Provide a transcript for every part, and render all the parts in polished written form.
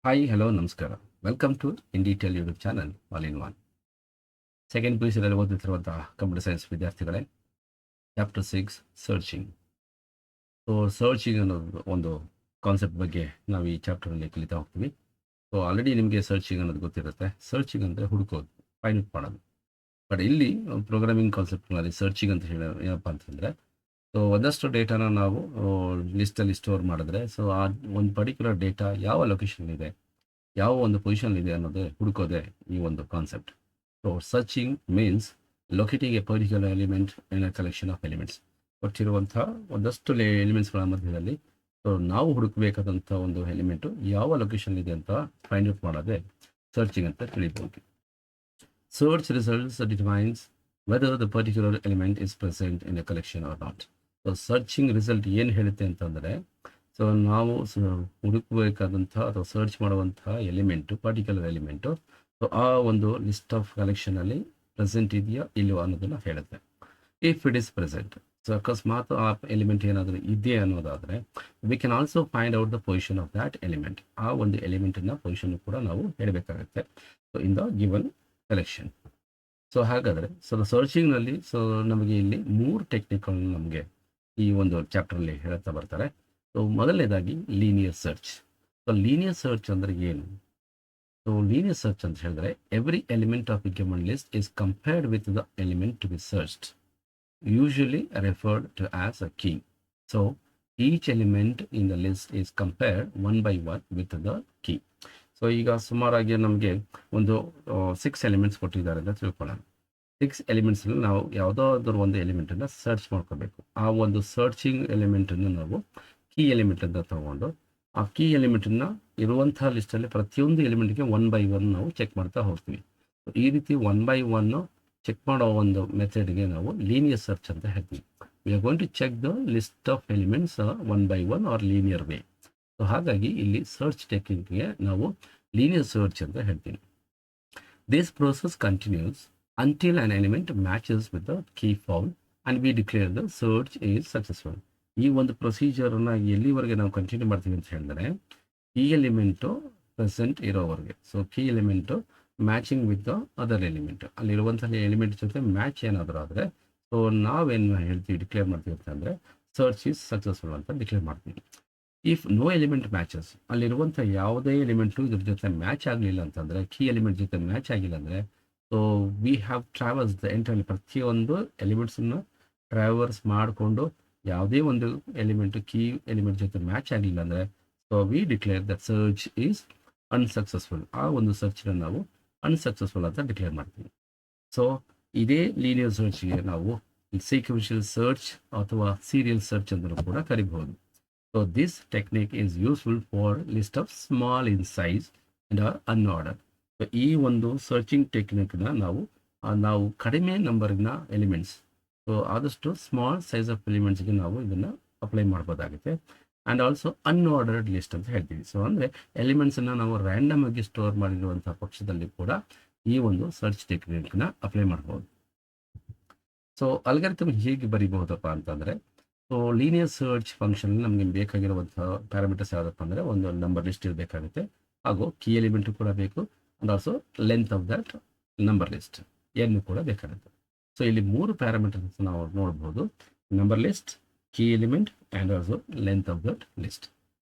Hi hello ನಮಸ್ಕಾರ. Welcome to in detail YouTube channel all in one. Second P U ಸಿಯಲ್ಲಿ ಓದುತ್ತಿರುವಂತಹ computer science ವಿದ್ಯಾರ್ಥಿಗಳೇ, chapter 6 searching. So searching ಅನ್ನೋದು ಒಂದು concept ಬಗ್ಗೆ ನಾವು ಈ ಚಾಪ್ಟರಲ್ಲಿ ಕಲಿತಾ ಹೋಗ್ತೀವಿ. ಸೊ ಆಲ್ರೆಡಿ ನಿಮಗೆ ಸರ್ಚಿಂಗ್ ಅನ್ನೋದು ಗೊತ್ತಿರುತ್ತೆ. ಸರ್ಚಿಂಗ್ ಅಂದರೆ ಹುಡುಕೋದು, ಫೈಂಡ್ ಔಟ್ ಮಾಡೋದು. ಬಟ್ ಇಲ್ಲಿ ಪ್ರೋಗ್ರಾಮಿಂಗ್ ಕಾನ್ಸೆಪ್ಟ್ಗಳಲ್ಲಿ ಸರ್ಚಿಂಗ್ ಅಂತ ಹೇಳಿ ಏನಪ್ಪ ಅಂತಂದರೆ, ಸೊ ಒಂದಷ್ಟು ಡೇಟಾನ ನಾವು ಲಿಸ್ಟಲ್ಲಿ ಸ್ಟೋರ್ ಮಾಡಿದ್ರೆ, ಸೊ ಆ ಒಂದು ಪರ್ಟಿಕ್ಯುಲರ್ ಡೇಟಾ ಯಾವ ಲೊಕೇಶನ್ ಇದೆ, ಯಾವ ಒಂದು ಪೊಸಿಷನ್ ಇದೆ ಅನ್ನೋದೇ ಹುಡುಕೋದೆ ಈ ಒಂದು concept. So searching means locating A particular element in a collection of elements. ಕೊಟ್ಟಿರುವಂತಹ ಒಂದಷ್ಟು ಎಲಿಮೆಂಟ್ಸ್ಗಳ ಮಧ್ಯದಲ್ಲಿ ಸೊ ನಾವು ಹುಡುಕಬೇಕಾದಂಥ ಒಂದು ಎಲಿಮೆಂಟು ಯಾವ ಲೊಕೇಶನ್ ಇದೆ ಅಂತ ಫೈಂಡ್ ಔಟ್ ಮಾಡೋದೇ ಸರ್ಚಿಂಗ್ ಅಂತ ತಿಳಿಬಹುದು. Search results determines whether the particular element is present in a collection or not. So searching result ಏನು ಹೇಳುತ್ತೆ ಅಂತಂದರೆ, ಸೊ ನಾವು ಹುಡುಕಬೇಕಾದಂಥ ಅಥವಾ ಸರ್ಚ್ ಮಾಡುವಂತಹ ಎಲಿಮೆಂಟು, ಪರ್ಟಿಕ್ಯುಲರ್ ಎಲಿಮೆಂಟು, ಸೊ ಆ ಒಂದು ಲಿಸ್ಟ್ ಆಫ್ ಕಲೆಕ್ಷನಲ್ಲಿ ಪ್ರೆಸೆಂಟ್ ಇದೆಯಾ ಇಲ್ಲವೋ ಅನ್ನೋದನ್ನು ಹೇಳುತ್ತೆ. If it is present, so ಅಕಸ್ಮಾತ್ ಆ ಎಲಿಮೆಂಟ್ ಏನಾದರೂ ಇದೆ ಅನ್ನೋದಾದರೆ, we can also find out the position of that element. ಆ ಒಂದು ಎಲಿಮೆಂಟಿನ ಪೊಸಿಷನ್ ಕೂಡ ನಾವು ಹೇಳಬೇಕಾಗುತ್ತೆ so in the given collection. So ಹಾಗಾದರೆ ಸೊ ಸರ್ಚಿಂಗ್ನಲ್ಲಿ ಸೊ ನಮಗೆ ಇಲ್ಲಿ 3 ಟೆಕ್ನಿಕ್ಗಳನ್ನು ನಮಗೆ ಈ ಒಂದು ಚಾಪ್ಟರಲ್ಲಿ ಹೇಳ್ತಾ ಬರ್ತಾರೆ. ಸೊ ಮೊದಲನೇದಾಗಿ linear search. So linear search ಅಂದರೆ ಏನು? ಸೊ ಲೀನಿಯರ್ ಸರ್ಚ್ ಅಂತ ಹೇಳಿದ್ರೆ, every element of a given list is compared with the element to be searched, usually referred to as a key. So each element in the list is compared one by one with the key. So ಈಗ ಸುಮಾರಾಗಿ ನಮಗೆ ಒಂದು 6 elements ಕೊಟ್ಟಿದ್ದಾರೆ ಅಂತ ತಿಳ್ಕೊಳ್ಳೋಣ. 6 ಎಲಿಮೆಂಟ್ಸಲ್ಲಿ ನಾವು ಯಾವುದಾದ್ರೂ ಒಂದು ಎಲಿಮೆಂಟನ್ನು ಸರ್ಚ್ ಮಾಡ್ಕೋಬೇಕು. ಆ ಒಂದು ಸರ್ಚಿಂಗ್ ಎಲಿಮೆಂಟನ್ನು ನಾವು ಕೀ ಎಲಿಮೆಂಟ್ ಅಂತ ತಗೊಂಡು, ಆ ಕೀ ಎಲಿಮೆಂಟನ್ನು ಇರುವಂಥ ಲಿಸ್ಟಲ್ಲಿ ಪ್ರತಿಯೊಂದು ಎಲಿಮೆಂಟ್ಗೆ 1 ಬೈ 1 ನಾವು ಚೆಕ್ ಮಾಡ್ತಾ ಹೋಗ್ತೀವಿ. ಈ ರೀತಿ 1 ಬೈ 1 ಚೆಕ್ ಮಾಡೋ ಒಂದು ಮೆಥಡ್ಗೆ ನಾವು ಲೀನಿಯರ್ ಸರ್ಚ್ ಅಂತ ಹೇಳ್ತೀವಿ. We are going to check the list of elements 1 by 1 or linear way. So ಹಾಗಾಗಿ ಇಲ್ಲಿ ಸರ್ಚ್ ಟೆಕ್ನಿಕ್ಗೆ ನಾವು ಲೀನಿಯರ್ ಸರ್ಚ್ ಅಂತ ಹೇಳ್ತೀವಿ. This process continues until an element matches with the key found and we declare the search is successful. ಈ ಒಂದು ಪ್ರೊಸೀಜರನ್ನು ಎಲ್ಲಿವರೆಗೆ ನಾವು ಕಂಟಿನ್ಯೂ ಮಾಡ್ತೀವಿ ಅಂತ ಹೇಳಿದ್ರೆ, ಕೀ ಎಲಿಮೆಂಟು ಪ್ರೆಸೆಂಟ್ ಇರೋವರೆಗೆ. So key element matching with the other element, ಅಲ್ಲಿರುವಂಥ ಎಲಿಮೆಂಟ್ ಜೊತೆ ಮ್ಯಾಚ್ ಏನಾದರೂ ಆದರೆ, ಸೊ ನಾವೇನು ಹೇಳ್ತೀವಿ, ಡಿಕ್ಲೇರ್ ಮಾಡ್ತೀವಿ ಅಂತಂದರೆ ಸರ್ಚ್ ಈಸ್ ಸಕ್ಸಸ್ಫುಲ್ ಅಂತ ಡಿಕ್ಲೇರ್ ಮಾಡ್ತೀವಿ. ಇಫ್ ನೋ ಎಲಿಮೆಂಟ್ ಮ್ಯಾಚಸ್, ಅಲ್ಲಿರುವಂಥ ಯಾವುದೇ ಎಲಿಮೆಂಟು ಇದ್ರ ಜೊತೆ ಮ್ಯಾಚ್ ಆಗಲಿಲ್ಲ ಅಂತಂದರೆ, ಕೀ ಎಲಿಮೆಂಟ್ ಜೊತೆ ಮ್ಯಾಚ್ ಆಗಿಲ್ಲ ಅಂದರೆ, so we have travels the entirely, ಪ್ರತಿಯೊಂದು ಎಲಿಮೆಂಟ್ಸನ್ನು ಟ್ರಾವರ್ಸ್ ಮಾಡಿಕೊಂಡು ಯಾವುದೇ ಒಂದು ಎಲಿಮೆಂಟು ಕೀ ಎಲಿಮೆಂಟ್ ಜೊತೆ ಮ್ಯಾಚ್ ಆಗಲಿಲ್ಲ ಅಂದರೆ, so we declare that search is unsuccessful. ಆ ಒಂದು ಸರ್ಚನ್ನ ನಾವು ಅನ್ಸಕ್ಸಸ್ಫುಲ್ ಅಂತ ಡಿಕ್ಲೇರ್ ಮಾಡ್ತೀವಿ. ಸೊ ಇದೇ ಲೀನಿಯರ್ ಸರ್ಚ್ಗೆ ನಾವು ಸೀಕ್ವೆನ್ಷಿಯಲ್ ಸರ್ಚ್ ಅಥವಾ ಸೀರಿಯಲ್ ಸರ್ಚ್ ಅಂತಲೂ ಕೂಡ ಕರಿಬಹುದು. So this technique is useful for list of small in size and or unorder. ಈ ಒಂದು ಸರ್ಚಿಂಗ್ ಟೆಕ್ನಿಕ್ನ ನಾವು ಕಡಿಮೆ ನಂಬರಿನ ಎಲಿಮೆಂಟ್ಸ್, ಸೊ ಆದಷ್ಟು ಸ್ಮಾಲ್ ಸೈಜ್ ಆಫ್ ಎಲಿಮೆಂಟ್ಸ್ಗೆ ನಾವು ಇದನ್ನು ಅಪ್ಲೈ ಮಾಡ್ಬೋದಾಗುತ್ತೆ. ಆ್ಯಂಡ್ ಆಲ್ಸೋ ಅನ್ಆರ್ಡರ್ಡ್ ಲಿಸ್ಟ್ ಅಂತ ಹೇಳ್ತೀವಿ. ಸೊ ಅಂದರೆ ಎಲಿಮೆಂಟ್ಸನ್ನು ನಾವು ರ್ಯಾಂಡಮ್ ಆಗಿ ಸ್ಟೋರ್ ಮಾಡಿರುವಂಥ ಪಕ್ಷದಲ್ಲಿ ಕೂಡ ಈ ಒಂದು ಸರ್ಚ್ ಟೆಕ್ನಿಕ್ನ ಅಪ್ಲೈ ಮಾಡ್ಬೋದು. ಸೊ ಅಲ್ಗಾರಿಥಮ್ ಹೇಗೆ ಬರಿಬಹುದಪ್ಪ ಅಂತಂದರೆ, ಸೊ ಲೀನಿಯರ್ ಸರ್ಚ್ ಫಂಕ್ಷನ್ ನಮಗೆ ಬೇಕಾಗಿರುವಂಥ ಪ್ಯಾರಾಮೀಟರ್ಸ್ ಯಾವುದಪ್ಪ ಅಂದರೆ, ಒಂದು ನಂಬರ್ ಲಿಸ್ಟ್ ಇರಬೇಕಾಗುತ್ತೆ, ಹಾಗೂ ಕೀ ಎಲಿಮೆಂಟು ಕೂಡ ಬೇಕು, and also length of that number list ಏನು ಕೂಡ ಬೇಕಾಗುತ್ತೆ. ಸೊ ಇಲ್ಲಿ 3 ಪ್ಯಾರಾಮೀಟರ್ಸ್ ನಾವು ನೋಡ್ಬೋದು: number list, key element and also length of that list.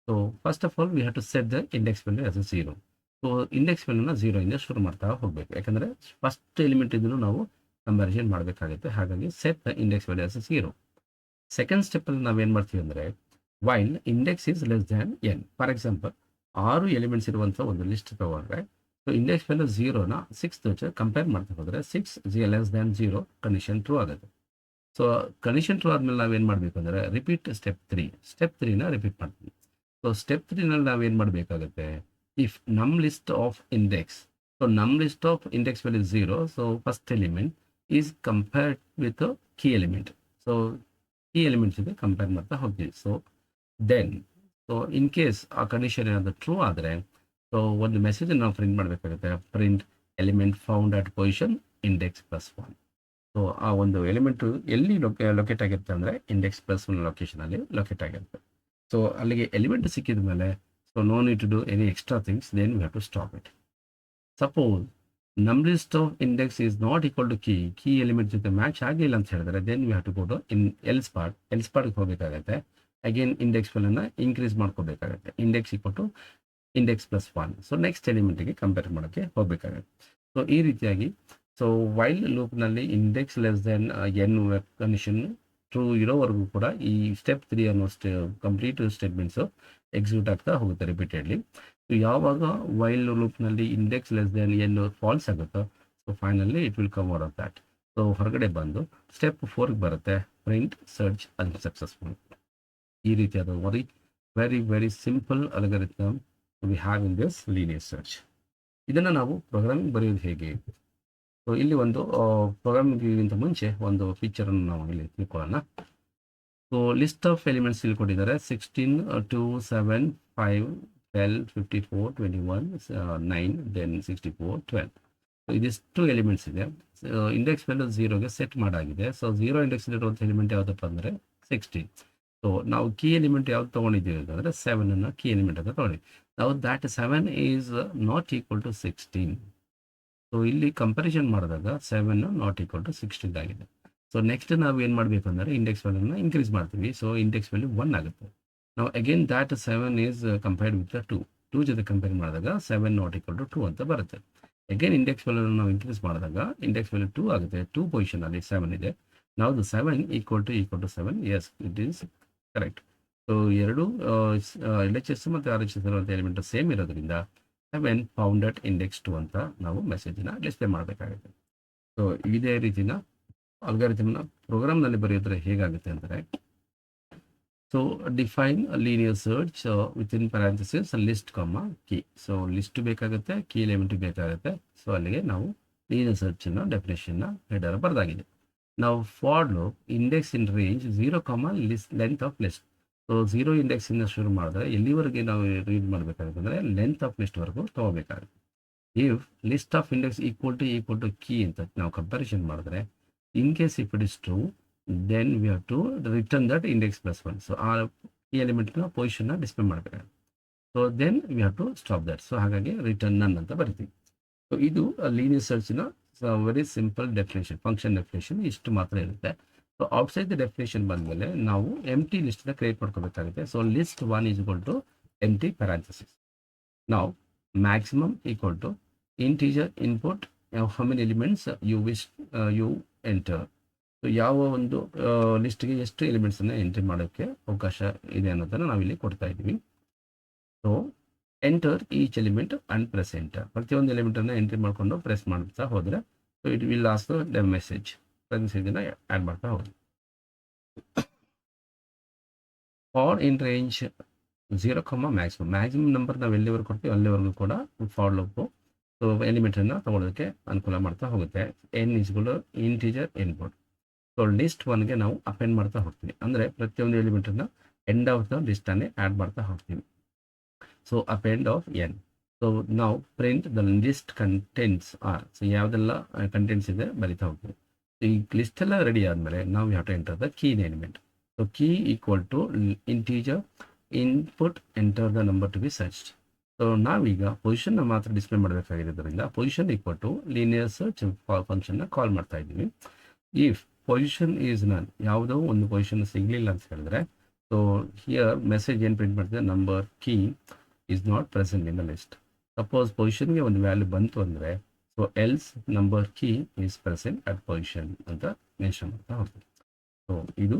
So first of all we have to set the index value as a 0. So index ವ್ಯಾಲ್ಯೂನ 0 ಇಂದ ಶುರು ಮಾಡ್ತಾ ಹೋಗಬೇಕು, ಯಾಕಂದರೆ ಫಸ್ಟ್ ಎಲಿಮೆಂಟ್ ಇದನ್ನು ನಾವು ಕಂಪ್ಯಾರಿಸನ್ ಮಾಡಬೇಕಾಗುತ್ತೆ. ಹಾಗಾಗಿ set the index value as a 0. Second ಸ್ಟೆಪ್ಪಲ್ಲಿ ನಾವೇನು ಮಾಡ್ತೀವಿ ಅಂದರೆ, while index is less than N. For example 6 elements ಇರುವಂಥ ಒಂದು ಲಿಸ್ಟ್ ತಗೊಂಡ್ರೆ, ಸೊ ಇಂಡೆಕ್ಸ್ ವ್ಯಾಲ್ಯೂ 0ನ 6 ಜೊತೆ ಕಂಪೇರ್ ಮಾಡ್ತಾ ಹೋದರೆ 6 ಲೆಸ್ ದ್ಯಾನ್ 0 ಕಂಡೀಷನ್ ಟ್ರೂ ಆಗುತ್ತೆ. ಸೊ ಕಂಡೀಷನ್ ಟ್ರೂ ಆದಮೇಲೆ ನಾವೇನು ಮಾಡಬೇಕು ಅಂದರೆ, ರಿಪೀಟ್ ಸ್ಟೆಪ್ 3ನ ರಿಪೀಟ್ ಮಾಡ್ತೀವಿ. ಸೊ ಸ್ಟೆಪ್ 3ನಲ್ಲಿ ನಾವೇನು ಮಾಡಬೇಕಾಗುತ್ತೆ, ಇಫ್ ನಮ್ ಲಿಸ್ಟ್ ಆಫ್ ಇಂಡೆಕ್ಸ್, ಸೊ ನಮ್ list of index value 0, so first element is compared with key element. So key element ಜೊತೆ ಕಂಪೇರ್ ಮಾಡ್ತಾ ಹೋಗ್ತೀವಿ. So then so in case ಆ ಕಂಡೀಷನ್ ಏನಾದರೂ ಟ್ರೂ ಆದರೆ, ಸೊ ಒಂದು ಮೆಸೇಜನ್ನು ನಾವು ಪ್ರಿಂಟ್ ಮಾಡಬೇಕಾಗುತ್ತೆ, print element found at position index +1. So ಆ ಒಂದು ಎಲಿಮೆಂಟು ಎಲ್ಲಿ ಲೊಕೇಟ್ ಆಗಿರುತ್ತೆ ಅಂದರೆ, ಇಂಡೆಕ್ಸ್ +1 ಲೊಕೇಶನಲ್ಲಿ ಲೊಕೇಟ್ ಆಗಿರುತ್ತೆ. ಸೊ ಅಲ್ಲಿಗೆ ಎಲಿಮೆಂಟ್ ಸಿಕ್ಕಿದ ಮೇಲೆ So no need to do any extra things, then we have to stop it. Suppose number list of index is not equal to key element ಜೊತೆ match ಆಗಿಲ್ಲ ಅಂತ ಹೇಳಿದ್ರೆ then we have to go to else part ಹೋಗಬೇಕಾಗತ್ತೆ. Again index ವ್ಯಾಲ್ಯೂನ increase ಮಾಡ್ಕೋಬೇಕಾಗತ್ತೆ. Index equal to index plus 1. So next ಎಲಿಮೆಂಟ್ಗೆ compare ಮಾಡೋಕ್ಕೆ ಹೋಗಬೇಕಾಗತ್ತೆ. ಸೊ ಈ ರೀತಿಯಾಗಿ ಸೊ ವೈಲ್ ಲೂಪ್ನಲ್ಲಿ index less then N condition true ಇರೋವರೆಗೂ ಕೂಡ ಈ ಸ್ಟೆಪ್ 3 ಅನ್ನೋ ಕಂಪ್ಲೀಟ್ ಸ್ಟೇಟ್ಮೆಂಟ್ಸು ಎಕ್ಸಿಕ್ಯೂಟ್ ಆಗ್ತಾ ಹೋಗುತ್ತೆ ರಿಪೀಟೆಡ್ಲಿ. ಸೊ ಯಾವಾಗ ವೈಲ್ ಲೂಪ್ನಲ್ಲಿ index less then N false ಆಗುತ್ತೋ so finally it will come out of that. So ಹೊರಗಡೆ ಬಂದು ಸ್ಟೆಪ್ 4ಗೆ ಬರುತ್ತೆ, ಪ್ರಿಂಟ್ ಸರ್ಚ್ ಅನ್ಸಕ್ಸಸ್ಫುಲ್. ಈ ರೀತಿಯಾದ very simple algorithm we have in this linear search. ಇದನ್ನು ನಾವು ಪ್ರೋಗ್ರಾಮಿಂಗ್ ಬರೆಯೋದು ಹೇಗೆ? ಸೊ ಇಲ್ಲಿ ಒಂದು ಪ್ರೋಗ್ರಾಮಿಂಗ್ಗಿಂತ ಮುಂಚೆ ಒಂದು ಫೀಚರನ್ನು ನಾವು ಇಲ್ಲಿ ತಿಳ್ಕೊಳ್ಳೋಣ. ಸೊ ಲಿಸ್ಟ್ ಆಫ್ ಎಲಿಮೆಂಟ್ಸ್ ಇಲ್ಲಿ ಕೊಟ್ಟಿದ್ದಾರೆ 16, 2, 7, 5, 12, 54, 21, 9, then 64, 12. ಸೊ ಇದಿಷ್ಟು ಎಲಿಮೆಂಟ್ಸ್ ಇದೆ. ಇಂಡೆಕ್ಸ್ ವ್ಯಾಲ್ಯೂ 0ಗೆ ಸೆಟ್ ಮಾಡಾಗಿದೆ. ಸೊ 0 ಇಂಡೆಕ್ಸ್ ಇರುವಂಥ ಎಲಿಮೆಂಟ್ ಯಾವುದಪ್ಪ ಅಂದರೆ 16. ಸೊ ನಾವು ಕೀ ಎಲಿಮೆಂಟ್ ಯಾವ್ದು ತೊಗೊಂಡಿದ್ದೀವಿ ಅಂತಂದರೆ 7 ಕೀ ಎಲಿಮೆಂಟ್ ಅಂತ ತೊಗೊಂಡಿದ್ದೀವಿ. ನಾವು that 7 is not equal to 16. So ಇಲ್ಲಿ ಕಂಪ್ಯಾರಿಸನ್ ಮಾಡಿದಾಗ 7 ನಾಟ್ ಈಕ್ವಲ್ ಟು 16 ಆಗಿದೆ. ಸೊ ನೆಕ್ಸ್ಟ್ ನಾವು ಏನು ಮಾಡಬೇಕು ಅಂದರೆ ಇಂಡೆಕ್ಸ್ ವ್ಯಾಲ್ಯೂನ ಇನ್ಕ್ರೀಸ್ ಮಾಡ್ತೀವಿ. ಸೊ ಇಂಡೆಕ್ಸ್ ವ್ಯಾಲ್ಯೂ 1 ಆಗುತ್ತೆ. ನಾವು again that 7 is compared with 2 ಜೊತೆ ಕಂಪೇರ್ ಮಾಡಿದಾಗ 7 ನಾಟ್ ಈಕ್ವಲ್ ಟು 2 ಅಂತ ಬರುತ್ತೆ. ಅಗೇನ್ ಇಂಡೆಕ್ಸ್ ವ್ಯಾಲ್ಯೂನ ನಾವು ಇನ್ಕ್ರೀಸ್ ಮಾಡಿದಾಗ ಇಂಡೆಕ್ಸ್ ವ್ಯಾಲ್ಯೂ 2 ಆಗುತ್ತೆ. 2 ಪೊಸಿಷನಲ್ಲಿ 7 ಇದೆ. ನಾವು 7 equal to 7, yes it is correct. So ಎರಡು LHS ಮತ್ತು RHS ಇರುವಂಥ ಎಲಿಮೆಂಟ್ ಸೇಮ್ ಇರೋದ್ರಿಂದ 7 ಫೌಂಡ್ ಅಟ್ ಇಂಡೆಕ್ಸ್ 2 ಅಂತ ನಾವು ಮೆಸೇಜನ್ನ ಡಿಸ್ಪ್ಲೇ ಮಾಡಬೇಕಾಗುತ್ತೆ. ಸೊ ಇದೇ ರೀತಿನ ಅಲ್ಗಾರಿಥಮ್ನ ಪ್ರೋಗ್ರಾಮ್ನಲ್ಲಿ ಬರೆಯೋದ್ರೆ ಹೇಗಾಗುತ್ತೆ ಅಂದರೆ, so define linear search within parenthesis list key. So list ಬೇಕಾಗುತ್ತೆ, ಕೀ ಎಲಿಮೆಂಟ್ ಬೇಕಾಗುತ್ತೆ. ಸೊ ಅಲ್ಲಿಗೆ ನಾವು ಲೀನಿಯರ್ ಸರ್ಚನ್ನ ಡೆಫಿನೇಷನ್ನ ಹೆಡರ್ ಬರೆದಾಗಿದೆ. ನಾವು for loop index in range 0, list length of list. So 0 ಇಂಡೆಕ್ಸಿಂದ ಶುರು ಮಾಡಿದ್ರೆ ಎಲ್ಲಿವರೆಗೆ ನಾವು ರೀಡ್ ಮಾಡಬೇಕಾಗುತ್ತೆ ಅಂದರೆ ಲೆಂತ್ ಆಫ್ ಲಿಸ್ಟ್ವರೆಗೂ ತೊಗೋಬೇಕಾಗುತ್ತೆ. If list of index equal to key ಅಂತ ನಾವು ಕಂಪ್ಯಾರಿಸನ್ ಮಾಡಿದ್ರೆ, in case if it is true then we have to return that index plus 1. So ಆ ಕೀ ಎಲಿಮೆಂಟ್ನ ಪೊಸಿಷನ್ನ ಡಿಸ್ಪ್ಲೇ ಮಾಡಬೇಕಾಗುತ್ತೆ. So then we have to stop that. So ಹಾಗಾಗಿ return none ಅಂತ ಬರಿತೀವಿ. ಸೊ ಇದು ಲೀನಿಯರ್ ಸರ್ಚಿನ very simple definition, function definition ಇಷ್ಟು ಮಾತ್ರ ಇರುತ್ತೆ. ಸೊ ಔಟ್ಸೈಡ್ ದ ಡೆಫಿನೇಷನ್ ಬಂದಮೇಲೆ ನಾವು ಎಂಟಿ ಲಿಸ್ಟ್ನ ಕ್ರಿಯೇಟ್ ಮಾಡ್ಕೋಬೇಕಾಗುತ್ತೆ. So list 1 is equal to empty parenthesis. ನಾವು maximum equal to integer input how many elements you enter. So ಯಾವ ಒಂದು ಲಿಸ್ಟ್ಗೆ ಎಷ್ಟು ಎಲಿಮೆಂಟ್ಸನ್ನು ಎಂಟ್ರಿ ಮಾಡೋಕ್ಕೆ ಅವಕಾಶ ಇದೆ ಅನ್ನೋದನ್ನು ನಾವಿಲ್ಲಿ ಕೊಡ್ತಾ ಇದ್ದೀವಿ. So enter each element and press enter. ಪ್ರತಿಯೊಂದು ಎಲಿಮೆಂಟನ್ನು ಎಂಟ್ರಿ ಮಾಡಿಕೊಂಡು ಪ್ರೆಸ್ ಮಾಡ್ತಾ ಹೋದರೆ so it will as the message add ಮಾಡ್ತಾ ಹೋಗಿ. For in range 0, maximum number ನಾವು ಎಲ್ಲಿವರೆಗೂ ಕೊಡ್ತೀವಿ ಅಲ್ಲಿವರೆಗೂ ಕೂಡ ಫಾರ್ ಲೂಪು ಸೊ ಎಲಿಮೆಂಟನ್ನು ತೊಗೊಳೋದಕ್ಕೆ ಅನುಕೂಲ ಮಾಡ್ತಾ ಹೋಗುತ್ತೆ. ಎನ್ ಈಸ್ಗಳು ಇಂಟೀಜರ್ ಇನ್ಪುಟ್. ಸೊ ಲಿಸ್ಟ್ 1ಗೆ ನಾವು ಅಪೆಂಡ್ ಮಾಡ್ತಾ ಹೋಗ್ತೀವಿ, ಅಂದರೆ ಪ್ರತಿಯೊಂದು ಎಲಿಮೆಂಟನ್ನು ಎಂಡ್ ಆಫ್ ದ ಲಿಸ್ಟನ್ನೇ ಆ್ಯಡ್ ಮಾಡ್ತಾ ಹೋಗ್ತೀವಿ. So append of n. So ನಾವು print the list contents are. So ಯಾವುದೆಲ್ಲ ಕಂಟೆಂಟ್ಸ್ ಇದೆ ಬರಿತಾ ಹೋಗ್ತೀವಿ. ಈ ಲಿಸ್ಟ್ ಎಲ್ಲ ರೆಡಿ ಆದಮೇಲೆ ನಾವು have to enter the key element. So key equal to integer input enter the number to be searched. So ನಾವೀಗ ಪೊಸಿಷನ್ನ ಮಾತ್ರ ಡಿಸ್ಪ್ಲೇ ಮಾಡಬೇಕಾಗಿರೋದ್ರಿಂದ position equal to linear search ಫಂಕ್ಷನ್ನ ಕಾಲ್ ಮಾಡ್ತಾ ಇದ್ದೀವಿ. ಇಫ್ ಪೊಸಿಷನ್ ಈಸ್ ನನ್, ಯಾವುದೋ ಒಂದು ಪೊಸಿಷನ್ ಸಿಗಲಿಲ್ಲ ಅಂತ ಹೇಳಿದ್ರೆ ಸೊ ಹಿಯರ್ ಮೆಸೇಜ್ ಏನು ಪ್ರಿಂಟ್ ಮಾಡ್ತಿದೆ, number key is not present in the list. Suppose ಪೊಸಿಷನ್ಗೆ ಒಂದು ವ್ಯಾಲ್ಯೂ ಬಂತು ಅಂದರೆ so else number key is present at position ಅಂತ ಮೆನ್ಷನ್ ಮಾಡ್ತಾ ಹೋಗ್ತೀವಿ. ಸೊ ಇದು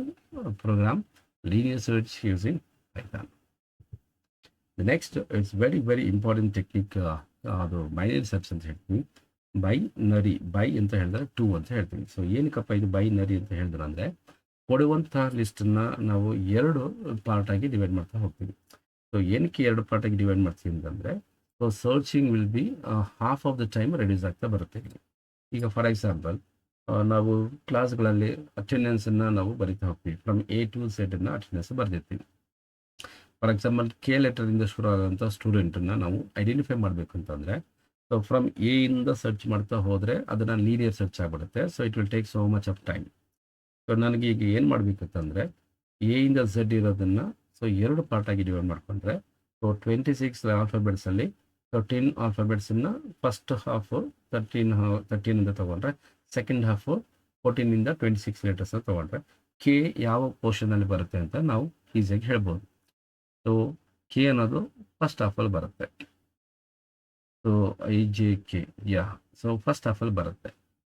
program linear search using Python. The next it's very important technique, ಅದು binary search ಅಂತ ಹೇಳ್ತೀವಿ. ಬೈ ಅಂತ ಹೇಳಿದ್ರೆ 2 ಅಂತ ಹೇಳ್ತೀವಿ. ಸೊ ಏನಕ್ಕಪ್ಪ ಇದು ಬೈನರಿ ಅಂತ ಹೇಳಿದ್ರೆ ಅಂದರೆ ಕೊಡುವಂತಹ ಲಿಸ್ಟನ್ನು ನಾವು 2 ಪಾರ್ಟಾಗಿ ಡಿವೈಡ್ ಮಾಡ್ತಾ ಹೋಗ್ತೀವಿ. ಸೊ ಏನಕ್ಕೆ 2 ಪಾರ್ಟಾಗಿ ಡಿವೈಡ್ ಮಾಡ್ತೀವಿ ಅಂತಂದರೆ so searching will be half of the time reduce ಆಗ್ತಾ ಬರುತ್ತೆ. ಈಗ ಫಾರ್ ಎಕ್ಸಾಂಪಲ್ ನಾವು ಕ್ಲಾಸ್ಗಳಲ್ಲಿ ಅಟೆಂಡೆನ್ಸನ್ನು ನಾವು ಬರಿತಾ ಹೋಗ್ತೀವಿ. From A to Z attendance ಬರೆದಿರ್ತೀವಿ. ಫಾರ್ ಎಕ್ಸಾಂಪಲ್ K ಲೆಟರಿಂದ ಶುರು ಆಗೋಂಥ ಸ್ಟೂಡೆಂಟನ್ನು ನಾವು ಐಡೆಂಟಿಫೈ ಮಾಡಬೇಕು ಅಂತಂದರೆ ಸೊ ಫ್ರಮ್ A ಇಂದ ಸರ್ಚ್ ಮಾಡ್ತಾ ಹೋದರೆ ಅದನ್ನು ಲೀನಿಯರ್ ಸರ್ಚ್ ಆಗಿಬಿಡುತ್ತೆ. So it will take so much of time. So ನನಗೆ ಈಗ ಏನು ಮಾಡಬೇಕಂತಂದರೆ A ಇಂದ Z ಇರೋದನ್ನು ಸೊ 2 ಪಾರ್ಟಾಗಿ ಡಿವೈಡ್ ಮಾಡಿಕೊಂಡ್ರೆ ಸೊ 26 ಆಲ್ಫಾಬೆಟ್ಸಲ್ಲಿ 13 ಆಲ್ಫಾಬೆಟ್ಸನ್ನು ಫಸ್ಟ್ ಹಾಫು 13 ಅಂತ ತೊಗೊಂಡ್ರೆ, ಸೆಕೆಂಡ್ ಹಾಫು 14ಇಂದ 26 ಲೆಟರ್ಸ್ನ ತೊಗೊಂಡ್ರೆ ಕೆ ಯಾವ ಪೋರ್ಷನಲ್ಲಿ ಬರುತ್ತೆ ಅಂತ ನಾವು ಈಸಿಯಾಗಿ ಹೇಳ್ಬೋದು. ಸೊ ಕೆ ಅನ್ನೋದು ಫಸ್ಟ್ ಹಾಫಲ್ಲಿ ಬರುತ್ತೆ. ಸೊ IJK ಸೊ ಫಸ್ಟ್ ಹಾಫಲ್ಲಿ ಬರುತ್ತೆ.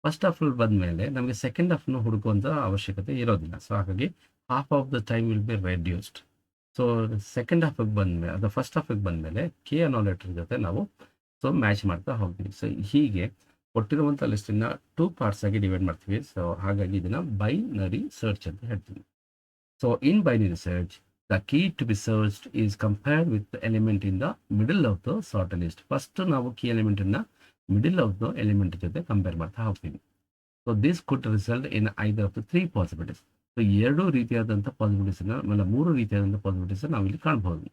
ಫಸ್ಟ್ ಹಾಫಲ್ಲಿ ಬಂದಮೇಲೆ ನಮಗೆ ಸೆಕೆಂಡ್ ಹಾಫ್ನ ಹುಡುಕುವಂಥ ಅವಶ್ಯಕತೆ ಇರೋದಿಲ್ಲ. ಸೊ ಹಾಗಾಗಿ half of the time will be reduced. So second ಹಾಫಿಗೆ ಬಂದಮೇಲೆ ಅದು ಫಸ್ಟ್ ಹಾಫಿಗೆ ಬಂದಮೇಲೆ ಕೆ ಅನ್ನೋ ಲೆಟರ್ ಜೊತೆ ನಾವು ಮ್ಯಾಚ್ ಮಾಡ್ತಾ ಹೋಗ್ತೀವಿ. ಸೊ ಹೀಗೆ ಕೊಟ್ಟಿರುವಂಥ ಲಿಸ್ಟನ್ನ 2 ಪಾರ್ಟ್ಸ್ ಆಗಿ ಡಿವೈಡ್ ಮಾಡ್ತೀವಿ. ಸೊ ಹಾಗಾಗಿ ಇದನ್ನು ಬೈನರಿ ಸರ್ಚ್ ಅಂತ ಹೇಳ್ತೀವಿ. So in binary search, the key to be searched is compared with the element in the middle of the sorted list. First ನಾವು ಕೀ ಎಲಿಮೆಂಟನ್ನ ಮಿಡಲ್ ಆಫ್ ದ ಎಲಿಮೆಂಟ್ ಜೊತೆ compare ಮಾಡ್ತಾ ಹೋಗ್ತೀವಿ. So this could result in either of the 3 possibilities. So 2 ರೀತಿಯಾದಂಥ ಪಾಸಿಬಿಲಿಟೀಸ್ನ ಆಮೇಲೆ 3 ರೀತಿಯಾದಂಥ possibilities ನಾವು ಇಲ್ಲಿ ಕಾಣ್ಬೋದು.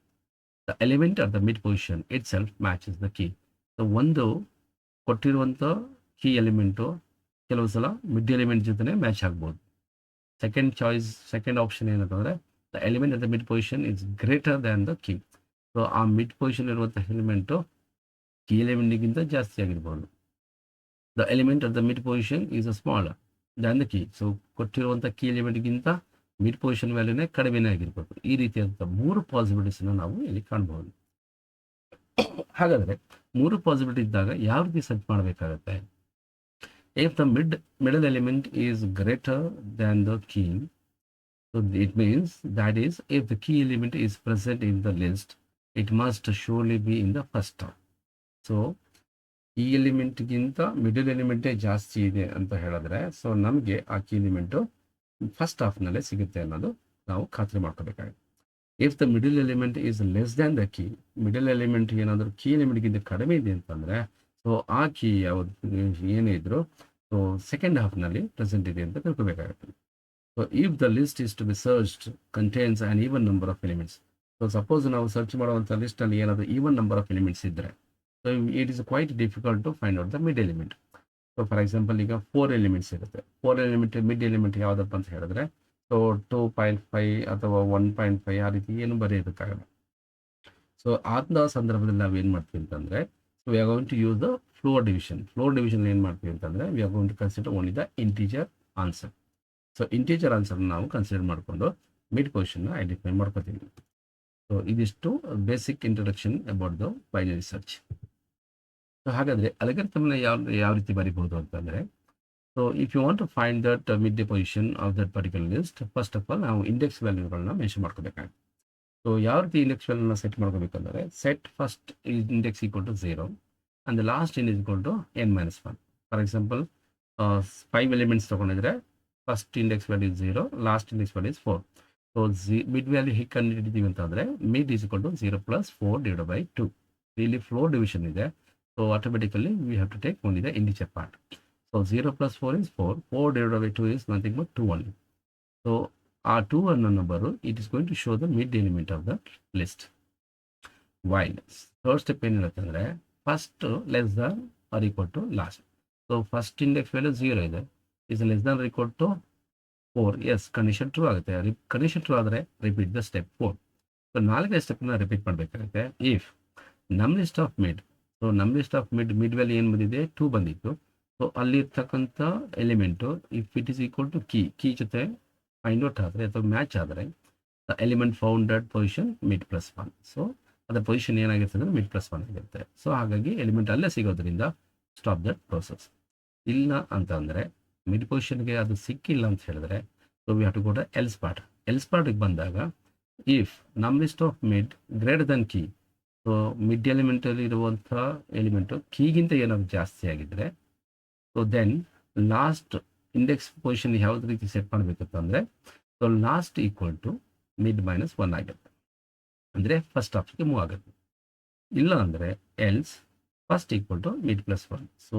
The element are the mid position it self matches the key. So ಒಂದು ಕೊಟ್ಟಿರುವಂಥ ಕೀ ಎಲಿಮೆಂಟು ಕೆಲವು ಸಲ ಮಿಡ್ ಎಲಿಮೆಂಟ್ ಜೊತೆ ಮ್ಯಾಚ್ ಆಗ್ಬೋದು. ಸೆಕೆಂಡ್ ಆಪ್ಷನ್ ಏನಂತಂದರೆ the element at the mid position is greater than the key. So ಆ mid position ಇರುವಂಥ element key ಎಲಿಮೆಂಟ್ಗಿಂತ ಜಾಸ್ತಿ ಆಗಿರ್ಬೋದು. The element at the mid position is smaller than the key. So ಕೊಟ್ಟಿರುವಂಥ key ಎಲಿಮೆಂಟ್ಗಿಂತ mid position ವ್ಯಾಲ್ಯೂನೇ ಕಡಿಮೆನೇ ಆಗಿರ್ಬೋದು. ಈ ರೀತಿಯಾದಂಥ 3 ಪಾಸಿಬಿಲಿಟೀಸ್ನ ನಾವು ಇಲ್ಲಿ ಕಾಣ್ಬೋದು. ಹಾಗಾದರೆ 3 ಪಾಸಿಬಿಲಿಟಿ ಇದ್ದಾಗ ಯಾವ ರೀತಿ ಸರ್ಚ್ ಮಾಡಬೇಕಾಗತ್ತೆ? If the middle element is greater than the key, so it means that is if the key element is present in the list, it must surely be in the first half. So ಈ ಎಲಿಮೆಂಟ್ಗಿಂತ middle ಎಲಿಮೆಂಟೇ ಜಾಸ್ತಿ ಇದೆ ಅಂತ ಹೇಳಿದ್ರೆ so ನಮಗೆ ಆ key element first ಹಾಫ್ನಲ್ಲೇ ಸಿಗುತ್ತೆ ಅನ್ನೋದು ನಾವು ಖಾತ್ರಿ ಮಾಡ್ಕೋಬೇಕಾಗುತ್ತೆ. If the middle element is less than the key, middle element ಏನಾದರೂ ಕೀ ಎಲಿಮೆಂಟ್ಗಿಂತ ಕಡಿಮೆ ಇದೆ ಅಂತಂದರೆ ಸೊ ಆ ಕೀ ಯಾವುದು ಏನೇ ಇದ್ರು ಸೊ ಸೆಕೆಂಡ್ ಹಾಫ್ನಲ್ಲಿ ಪ್ರೆಸೆಂಟ್ ಇದೆ ಅಂತ ತಿಳ್ಕೊಬೇಕಾಗುತ್ತೆ. So if the list is to be searched contains an even number of elements. So suppose ನಾವು ಸರ್ಚ್ ಮಾಡುವಂಥ ಲಿಸ್ಟಲ್ಲಿ ಏನಾದರೂ ಈವನ್ ನಂಬರ್ ಆಫ್ ಎಲಿಮೆಂಟ್ಸ್ ಇದ್ದರೆ so it is quite difficult to find out the mid element. So for example ಈಗ 4 elements ಇರುತ್ತೆ. 4 element mid element ಯಾವುದಪ್ಪ ಅಂತ ಹೇಳಿದ್ರೆ ಸೊ 2.5 ಅಥವಾ 1.5 ಆ ರೀತಿ ಏನು ಬರೆಯೋದಕ್ಕಾಗಲ್ಲ. ಸೊ ಅಂಥ ಸಂದರ್ಭದಲ್ಲಿ ನಾವು ಏನು ಮಾಡ್ತೀವಿ ಅಂತಂದರೆ so we are going to use the floor division ಏನು ಮಾಡ್ತೀವಿ ಅಂತಂದರೆ we are going to consider only the integer answer. So integer ಆನ್ಸರ್ನ ನಾವು ಕನ್ಸಿಡರ್ ಮಾಡಿಕೊಂಡು ಮಿಡ್ ಪೊಸಿಷನ್ನ ಐಡೆಂಟಿಫೈ ಮಾಡ್ಕೋತೀವಿ. ಸೊ ಇದಿಷ್ಟು basic introduction about the binary search. So ಹಾಗಾದರೆ ಅಲ್ಗಾರಿಥಮ್ನ ಯಾವ ರೀತಿ ಬರೀಬಹುದು ಅಂತಂದರೆ so if you want to find that mid position of that particular list, first of all ನಾವು ಇಂಡೆಕ್ಸ್ ವ್ಯಾಲ್ಯೂಗಳನ್ನ ಮೆನ್ಷನ್ ಮಾಡ್ಕೋಬೇಕಾಗುತ್ತೆ. ಸೊ ಯಾವ ರೀತಿ ಇಂಡೆಕ್ಸ್ ವ್ಯಾಲ್ಯೂನ ಸೆಟ್ ಮಾಡ್ಕೋಬೇಕಂದ್ರೆ set first index equal to 0 and the last in equal to n-1. For example 5 elements ತೊಗೊಂಡಿದ್ರೆ first index value 0, last index value 4. So mid value ಹೇಗೆ ಕಂಡುಹಿಡಿದೀವಿ ಅಂತಂದರೆ ಮಿಡ್ ಈಸ್ ಈಕ್ವಲ್ ಟು 0 + 4/2. ಇಲ್ಲಿ floor division ಇದೆ. So automatically we have to take only the integer part. So 0 + 4 is 4, 4/2 is nothing but 2 only. So ಆ 2 ಅನ್ನೋ number it is going to show the mid element of the list. While third step ಏನು ಹೇಳುತ್ತೆ ಅಂದರೆ first less than or equal to last. So first index value 0 ಇದೆ, is less than or equal to 4. Yes, condition true ಆಗುತ್ತೆ. Condition true ಆದರೆ repeat the step 4. So 4ನೇ ಸ್ಟೆಪ್ನ repeat ಮಾಡಬೇಕಾಗುತ್ತೆ. If ನಮ್ ಲಿಸ್ಟ್ ಆಫ್ ಮಿಡ್, ಸೊ ನಮ್ list of mid value ಏನು ಬಂದಿದೆ 2 ಬಂದಿತ್ತು. ಸೊ ಅಲ್ಲಿರ್ತಕ್ಕಂಥ element if it is equal to key ಜೊತೆ ಫೈಂಡ್ ಔಟ್ ಆದರೆ ಅಥವಾ ಮ್ಯಾಚ್ ಆದರೆ the element found at position mid +1. So ಅದರ ಪೊಸಿಷನ್ ಏನಾಗಿರ್ತದೆ ಅಂದರೆ ಮಿಡ್ +1 ಆಗಿರುತ್ತೆ. ಸೊ ಹಾಗಾಗಿ ಎಲಿಮೆಂಟ್ ಅಲ್ಲೇ ಸಿಗೋದ್ರಿಂದ ಸ್ಟಾಪ್ ದಟ್ ಪ್ರೋಸೆಸ್. ಇಲ್ಲ ಅಂತ ಅಂದರೆ ಮಿಡ್ ಪೊಸಿಷನ್ಗೆ ಅದು ಸಿಕ್ಕಿಲ್ಲ ಅಂತ ಹೇಳಿದ್ರೆ so we have to go to else ಪಾರ್ಟಿಗೆ ಬಂದಾಗ ಇಫ್ ನಮ್ list of mid greater than key, so mid ಎಲಿಮೆಂಟಲ್ಲಿ ಇರುವಂಥ ಎಲಿಮೆಂಟು ಕೀಗಿಂತ ಏನಾದ್ರು ಜಾಸ್ತಿ ಆಗಿದ್ರೆ so then last index position ಯಾವ್ದು ರೀತಿ ಸೆಟ್ ಮಾಡಬೇಕಂತಂದರೆ so last equal to mid -1 ಆಗುತ್ತೆ, ಅಂದರೆ ಫಸ್ಟ್ ಹಾಫ್ಗೆ ಮೂವ್ ಆಗುತ್ತೆ. ಇಲ್ಲ ಅಂದರೆ else first equal to mid +1, so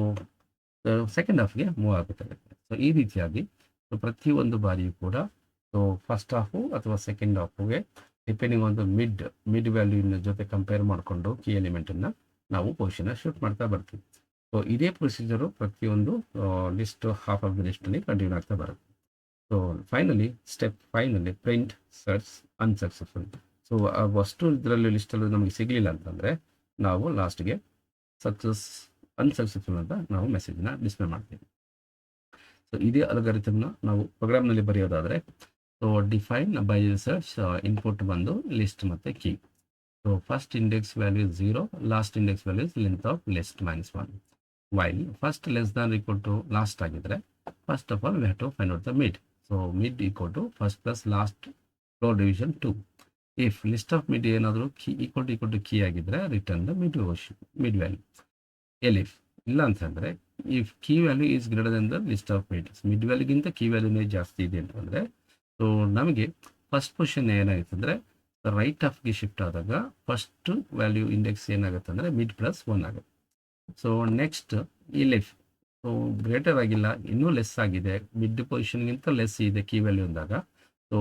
second ಹಾಫ್ಗೆ ಮೂವ್ ಆಗುತ್ತೆ. ಸೊ ಈ ರೀತಿಯಾಗಿ ಸೊ ಪ್ರತಿಯೊಂದು ಬಾರಿಯೂ ಕೂಡ ಸೊ ಫಸ್ಟ್ ಹಾಫು ಅಥವಾ ಸೆಕೆಂಡ್ ಹಾಫುಗೆ ಡಿಪೆಂಡಿಂಗ್ ಆನ್ ದ ಮಿಡ್ ವ್ಯಾಲ್ಯೂನ ಜೊತೆ ಕಂಪೇರ್ ಮಾಡಿಕೊಂಡು ಕೀ ಎಲಿಮೆಂಟನ್ನು ನಾವು ಪೊಸಿಷನ್ನ ಶೂಟ್ ಮಾಡ್ತಾ ಬರ್ತೀವಿ. ಸೊ ಇದೇ ಪ್ರೊಸೀಜರು ಪ್ರತಿಯೊಂದು ಲಿಸ್ಟ್ ಹಾಫ್ ಆಫ್ ದ ಲಿಸ್ಟಲ್ಲಿ ಕಂಟಿನ್ಯೂ ಆಗ್ತಾ ಬರುತ್ತೆ. ಸೊ ಫೈನಲಿ ಸ್ಟೆಪ್ 5ನಲ್ಲಿ ಪ್ರಿಂಟ್ ಸರ್ಚ್ ಅನ್ಸಕ್ಸಸ್ಫುಲ್. ಸೊ ಅಷ್ಟು ಇದರಲ್ಲಿ ಲಿಸ್ಟಲ್ಲಿ ನಮಗೆ ಸಿಗಲಿಲ್ಲ ಅಂತಂದರೆ ನಾವು ಲಾಸ್ಟ್ಗೆ ಅನ್ಸಕ್ಸಸ್ಫುಲ್ ಅಂತ ನಾವು ಮೆಸೇಜ್ನ ಡಿಸ್ಪ್ಲೇ ಮಾಡ್ತೀವಿ. ಸೊ ಇದೇ ಅಲ್ಗಾರಿಥಮ್ನ ನಾವು ಪ್ರೋಗ್ರಾಮ್ನಲ್ಲಿ ಬರೆಯೋದಾದರೆ, so define bi search input ಬಂದು ಲಿಸ್ಟ್ ಮತ್ತು key. So first index value is 0, last index value is length of list -1. While first less than equal to last ಆಗಿದ್ರೆ, first of all we have to find out the mid. So mid equal to first plus last row division 2. If list of mid ಏನಾದರೂ key equal to key ಆಗಿದ್ರೆ return the mid value. Elif ಇಲ್ಲ ಅಂತಂದರೆ, if key value is greater than the list of mid ವ್ಯಾಲ್ಯೂಗಿಂತ key ವ್ಯಾಲ್ಯೂನೇ ಜಾಸ್ತಿ ಇದೆ ಅಂತಂದರೆ, so ನಮಗೆ ಫಸ್ಟ್ ಪೊಸಿಷನ್ ಏನಾಗುತ್ತೆ ಅಂದರೆ ರೈಟ್ ಆಫ್ಗೆ ಶಿಫ್ಟ್ ಆದಾಗ ಫಸ್ಟ್ ವ್ಯಾಲ್ಯೂ ಇಂಡೆಕ್ಸ್ ಏನಾಗುತ್ತೆ ಅಂದರೆ ಮಿಡ್ ಪ್ಲಸ್ 1 ಆಗುತ್ತೆ. So next elif so greater ಆಗಿಲ್ಲ, ಇನ್ನೂ ಲೆಸ್ ಆಗಿದೆ, ಮಿಡ್ ಪೊಸಿಷನ್ಗಿಂತ ಲೆಸ್ ಇದೆ ಕೀ ವ್ಯಾಲ್ಯೂ ಅಂದಾಗ, ಸೊ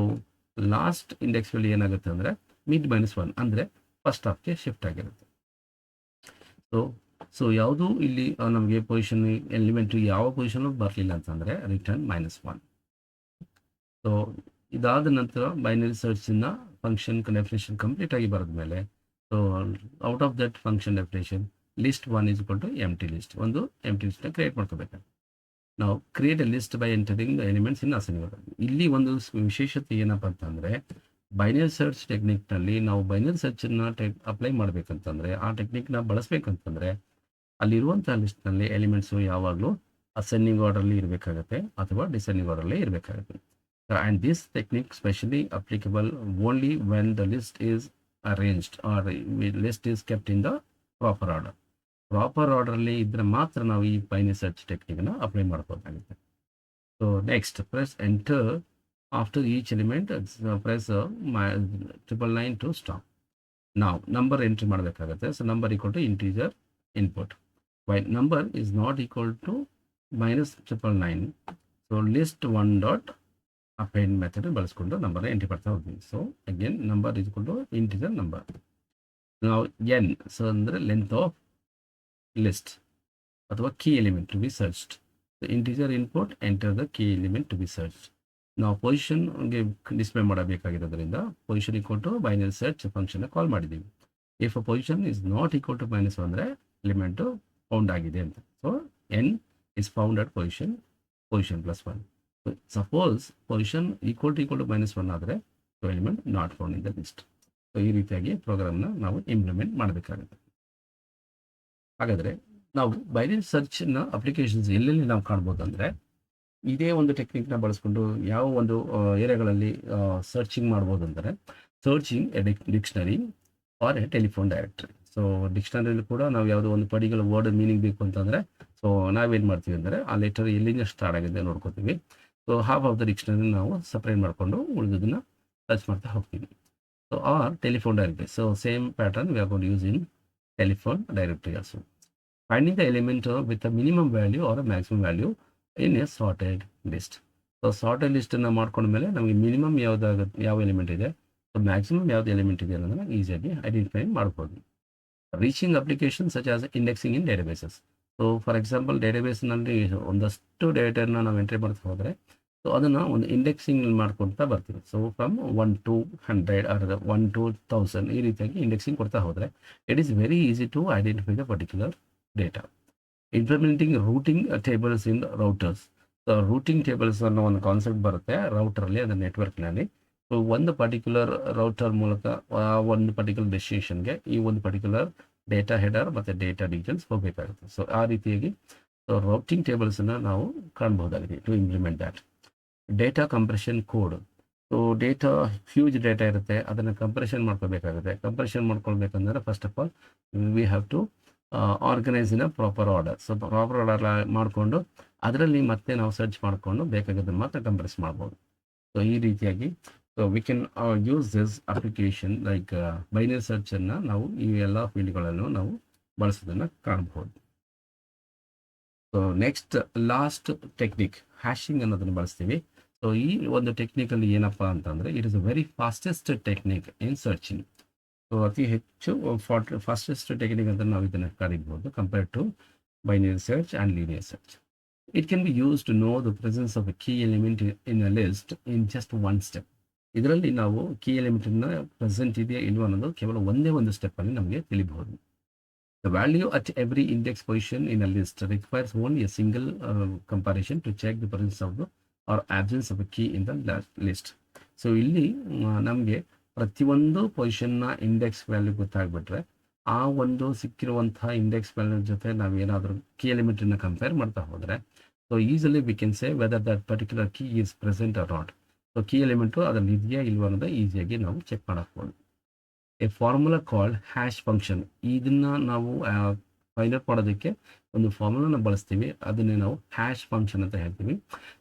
ಲಾಸ್ಟ್ ಇಂಡೆಕ್ಸ್ ವ್ಯಾಲ್ಯೂ ಏನಾಗುತ್ತೆ ಅಂದರೆ ಮಿಡ್ -1 ಅಂದರೆ ಫಸ್ಟ್ ಹಾಫ್ಗೆ ಶಿಫ್ಟ್ ಆಗಿರುತ್ತೆ. ಸೊ ಯಾವುದು ಇಲ್ಲಿ ನಮಗೆ ಪೊಸಿಷನ್ ಎಲಿಮೆಂಟು ಯಾವ ಪೊಸಿಷನ್ ಬರಲಿಲ್ಲ ಅಂತಂದರೆ ರಿಟರ್ನ್ -1. ಸೊ ಇದಾದ ನಂತರ ಬೈನರಿ ಸರ್ಚಿನ ಫಂಕ್ಷನ್ ಡೆಫಿನೇಷನ್ ಕಂಪ್ಲೀಟ್ ಆಗಿ ಬರೆದ ಮೇಲೆ, so out of that function definition list 1 is equal to empty list, ಒಂದು ಎಂಟಿ ಲಿಸ್ಟ್ನ ಕ್ರಿಯೇಟ್ ಮಾಡ್ಕೋಬೇಕು. ನಾವು create a list by entering the elements in assigning order. ಇಲ್ಲಿ ಒಂದು ವಿಶೇಷತೆ ಏನಪ್ಪ ಅಂತಂದರೆ, ಬೈನರಿ ಸರ್ಚ್ ಟೆಕ್ನಿಕ್ನಲ್ಲಿ ನಾವು ಬೈನರಿ ಸರ್ಚನ್ನು ಅಪ್ಲೈ ಮಾಡಬೇಕಂತಂದರೆ, ಆ ಟೆಕ್ನಿಕ್ನ ಬಳಸಬೇಕಂತಂದರೆ ಅಲ್ಲಿರುವಂಥ ಲಿಸ್ಟ್ನಲ್ಲಿ ಎಲಿಮೆಂಟ್ಸು ಯಾವಾಗಲೂ ಅಸೆಂಡಿಂಗ್ ಆರ್ಡರ್ಲಿ ಇರಬೇಕಾಗತ್ತೆ ಅಥವಾ ಡಿಸೆಂಡಿಂಗ್ ಆರ್ಡರ್ಲಿ ಇರಬೇಕಾಗುತ್ತೆ. And this technique specially applicable only when the list is arranged or list is kept in the proper order. Proper ಆರ್ಡರ್ಲಿ ಇದ್ರೆ ಮಾತ್ರ ನಾವು ಈ ಬೈನರಿ ಸರ್ಚ್ ಟೆಕ್ನಿಕ್ನ ಅಪ್ಲೈ ಮಾಡ್ಬೋದಾಗುತ್ತೆ. So next press enter after each element, press 999 to stop. ನಾವು number entry ಮಾಡಬೇಕಾಗುತ್ತೆ. So number equal to integer input, while number is not equal to -999. So list 1 dot append method ಬಳಸ್ಕೊಂಡು number entry ಮಾಡ್ತಾ ಹೋಗ್ತೀವಿ. So again number is equal to integer number. ನಾವು n so ಅಂದರೆ length of list ಅಥವಾ key element to be searched. Integer input enter the key element to be searched. ನಾವು ಪೊಸಿಷನ್ಗೆ display ಮಾಡಬೇಕಾಗಿರೋದ್ರಿಂದ position equal to binary search ಫಂಕ್ಷನ್ನ call ಮಾಡಿದ್ದೀವಿ. If a position is not equal to -1 ಅಂದರೆ element found ಆಗಿದೆ ಅಂತ. So n is found at position +1. Suppose position equal to -1 ಆದರೆ so element not found in the list. So ಈ ರೀತಿಯಾಗಿ ಪ್ರೋಗ್ರಾಮ್ನ ನಾವು implement ಮಾಡಬೇಕಾಗುತ್ತೆ. ಹಾಗಾದರೆ ನಾವು ಬೈನರಿ ಸರ್ಚ್ನ ಅಪ್ಲಿಕೇಶನ್ಸ್ ಎಲ್ಲೆಲ್ಲಿ ನಾವು ಕಾಣ್ಬೋದು ಅಂದರೆ, ಇದೇ ಒಂದು ಟೆಕ್ನಿಕ್ನ ಬಳಸ್ಕೊಂಡು ಯಾವ ಒಂದು ಏರಿಯಾಗಳಲ್ಲಿ ಸರ್ಚಿಂಗ್ ಮಾಡ್ಬೋದು ಅಂದರೆ, searching a dictionary or a telephone directory. So ಡಿಕ್ಷನರಿಲಿ ಕೂಡ ನಾವು ಯಾವುದೋ ಒಂದು ಪರ್ಟಿಕ್ಯುಲರ್ ವರ್ಡ್ ಮೀನಿಂಗ್ ಬೇಕು ಅಂತಂದರೆ, ಸೊ ನಾವೇನು ಮಾಡ್ತೀವಿ ಅಂದರೆ ಆ ಲೆಟರ್ ಎಲ್ಲಿಂದ ಸ್ಟಾರ್ಟ್ ಆಗಿದೆ ನೋಡ್ಕೋತೀವಿ. So half of the dictionary ನಾವು ಸಪ್ರೇಟ್ ಮಾಡಿಕೊಂಡು ಉಳಿದದನ್ನು ಸರ್ಚ್ ಮಾಡ್ತಾ ಹೋಗ್ತೀವಿ. So or telephone directory, so same pattern we are going to use in telephone directory also. Finding the element with a minimum value or a maximum value in a sorted list. So sorted ಲಿಸ್ಟನ್ನು ಮಾಡ್ಕೊಂಡ್ಮೇಲೆ ನಮಗೆ minimum ಯಾವ element ಇದೆ, so maximum ಯಾವ್ದು element ಇದೆ ಅನ್ನೋದನ್ನು ಈಸಿಯಾಗಿ identify ಮಾಡ್ಬೋದು. Reaching application such as indexing in databases. So for example ಡೇಟಾಬೇಸ್ನಲ್ಲಿ ಒಂದಷ್ಟು ಡೇಟಾನ ನಾವು ಎಂಟ್ರಿ ಮಾಡ್ತಾ ಹೋದರೆ, ಸೊ ಅದನ್ನು ಒಂದು ಇಂಡೆಕ್ಸಿಂಗ್ ಮಾಡ್ಕೊಳ್ತಾ ಬರ್ತೀವಿ. So from 1 to 100 or 1 to 1000 ಈ ರೀತಿಯಾಗಿ ಇಂಡೆಕ್ಸಿಂಗ್ ಕೊಡ್ತಾ ಹೋದರೆ it is very easy to identify the particular data. Implementing routing tables in routers. So routing tables ಅನ್ನೋ ಒಂದು ಕಾನ್ಸೆಪ್ಟ್ ಬರುತ್ತೆ ರೌಟರಲ್ಲಿ, ಅದರ ನೆಟ್ವರ್ಕ್ನಲ್ಲಿ. ಸೊ ಒಂದು ಪರ್ಟಿಕ್ಯುಲರ್ ರೌಟರ್ ಮೂಲಕ ಒಂದು ಪರ್ಟಿಕ್ಯುಲರ್ ಡೆಸ್ಟಿನೇಷನ್ಗೆ ಈ ಒಂದು ಪರ್ಟಿಕ್ಯುಲರ್ ಡೇಟಾ ಹೆಡರ್ ಮತ್ತು ಡೇಟಾ ಡೀಟೇಲ್ಸ್ ಹೋಗಬೇಕಾಗುತ್ತೆ. ಸೊ ಆ ರೀತಿಯಾಗಿ ರೌಟಿಂಗ್ ಟೇಬಲ್ಸನ್ನು ನಾವು ಕಾಣಬಹುದಾಗಿದೆ to implement that. Data compression code. So data huge data ಇರುತ್ತೆ, ಅದನ್ನು ಕಂಪ್ರೆಷನ್ ಮಾಡ್ಕೋಬೇಕಾಗುತ್ತೆ. ಕಂಪ್ರೆಷನ್ ಮಾಡ್ಕೊಳ್ಬೇಕಂದ್ರೆ first of all we have to organise in a proper order. So proper order ಮಾಡಿಕೊಂಡು ಅದರಲ್ಲಿ ಮತ್ತೆ ನಾವು ಸರ್ಚ್ ಮಾಡಿಕೊಂಡು ಬೇಕಾಗೋದನ್ನು ಮಾತ್ರ ಕಂಪ್ರೆಸ್ ಮಾಡ್ಬೋದು. ಸೊ ಈ ರೀತಿಯಾಗಿ so we can use this application like binary ಸರ್ಚನ್ನು ನಾವು ಈ ಎಲ್ಲ ಫೀಲ್ಡ್ಗಳಲ್ಲೂ ನಾವು ಬಳಸೋದನ್ನು ಕಾಣಬಹುದು. So next last technique hashing ಅನ್ನೋದನ್ನು ಬಳಸ್ತೀವಿ. ಸೊ ಈ ಒಂದು ಟೆಕ್ನಿಕಲ್ಲಿ ಏನಪ್ಪ ಅಂತಂದರೆ, it is a very fastest technique in searching. So ಅತಿ ಹೆಚ್ಚು ಫಾಸ್ಟೆಸ್ಟ್ ಟೆಕ್ನಿಕ್ ಅಂತ ನಾವು ಇದನ್ನು ಕರೀಬೋದು compared to binary search and linear search. It can be used to know the presence of a key element in a list in just one step. ಇದರಲ್ಲಿ ನಾವು key ಎಲಿಮೆಂಟನ್ನು present ಇದೆಯಾ ಇಲ್ವಾ ಅನ್ನೋದು ಕೇವಲ ಒಂದೇ ಒಂದು ಸ್ಟೆಪ್ಪಲ್ಲಿ ನಮಗೆ ತಿಳಿಬಹುದು. The value at every index position in a list requires only a single comparison to check the presence of the or absence of a key in the list. So ಇಲ್ಲಿ ನಮಗೆ ಪ್ರತಿಯೊಂದು ಪೊಸಿಷನ್ನ ಇಂಡೆಕ್ಸ್ ವ್ಯಾಲ್ಯೂ ಗೊತ್ತಾಗ್ಬಿಟ್ರೆ ಆ ಒಂದು ಸಿಕ್ಕಿರುವಂತಹ index value ಜೊತೆ ನಾವು ಏನಾದರೂ key ಎಲಿಮೆಂಟನ್ನು compare ಮಾಡ್ತಾ ಹೋದರೆ so easily we can say whether that particular key is present or not. So key element ಅದರಲ್ಲಿ ಇದೆಯಾ ಇಲ್ವಾ ಅನ್ನೋದು ಈಸಿಯಾಗಿ ನಾವು ಚೆಕ್ ಮಾಡಬಹುದು. A formula called hash function, ಇದನ್ನು ನಾವು ಫೈಂಡ್ ಔಟ್ ಮಾಡೋದಕ್ಕೆ ಒಂದು ಫಾರ್ಮುಲಾನ ಬಳಸ್ತೀವಿ, ಅದನ್ನೇ ನಾವು ಹ್ಯಾಶ್ ಫಂಕ್ಷನ್ ಅಂತ ಹೇಳ್ತೀವಿ.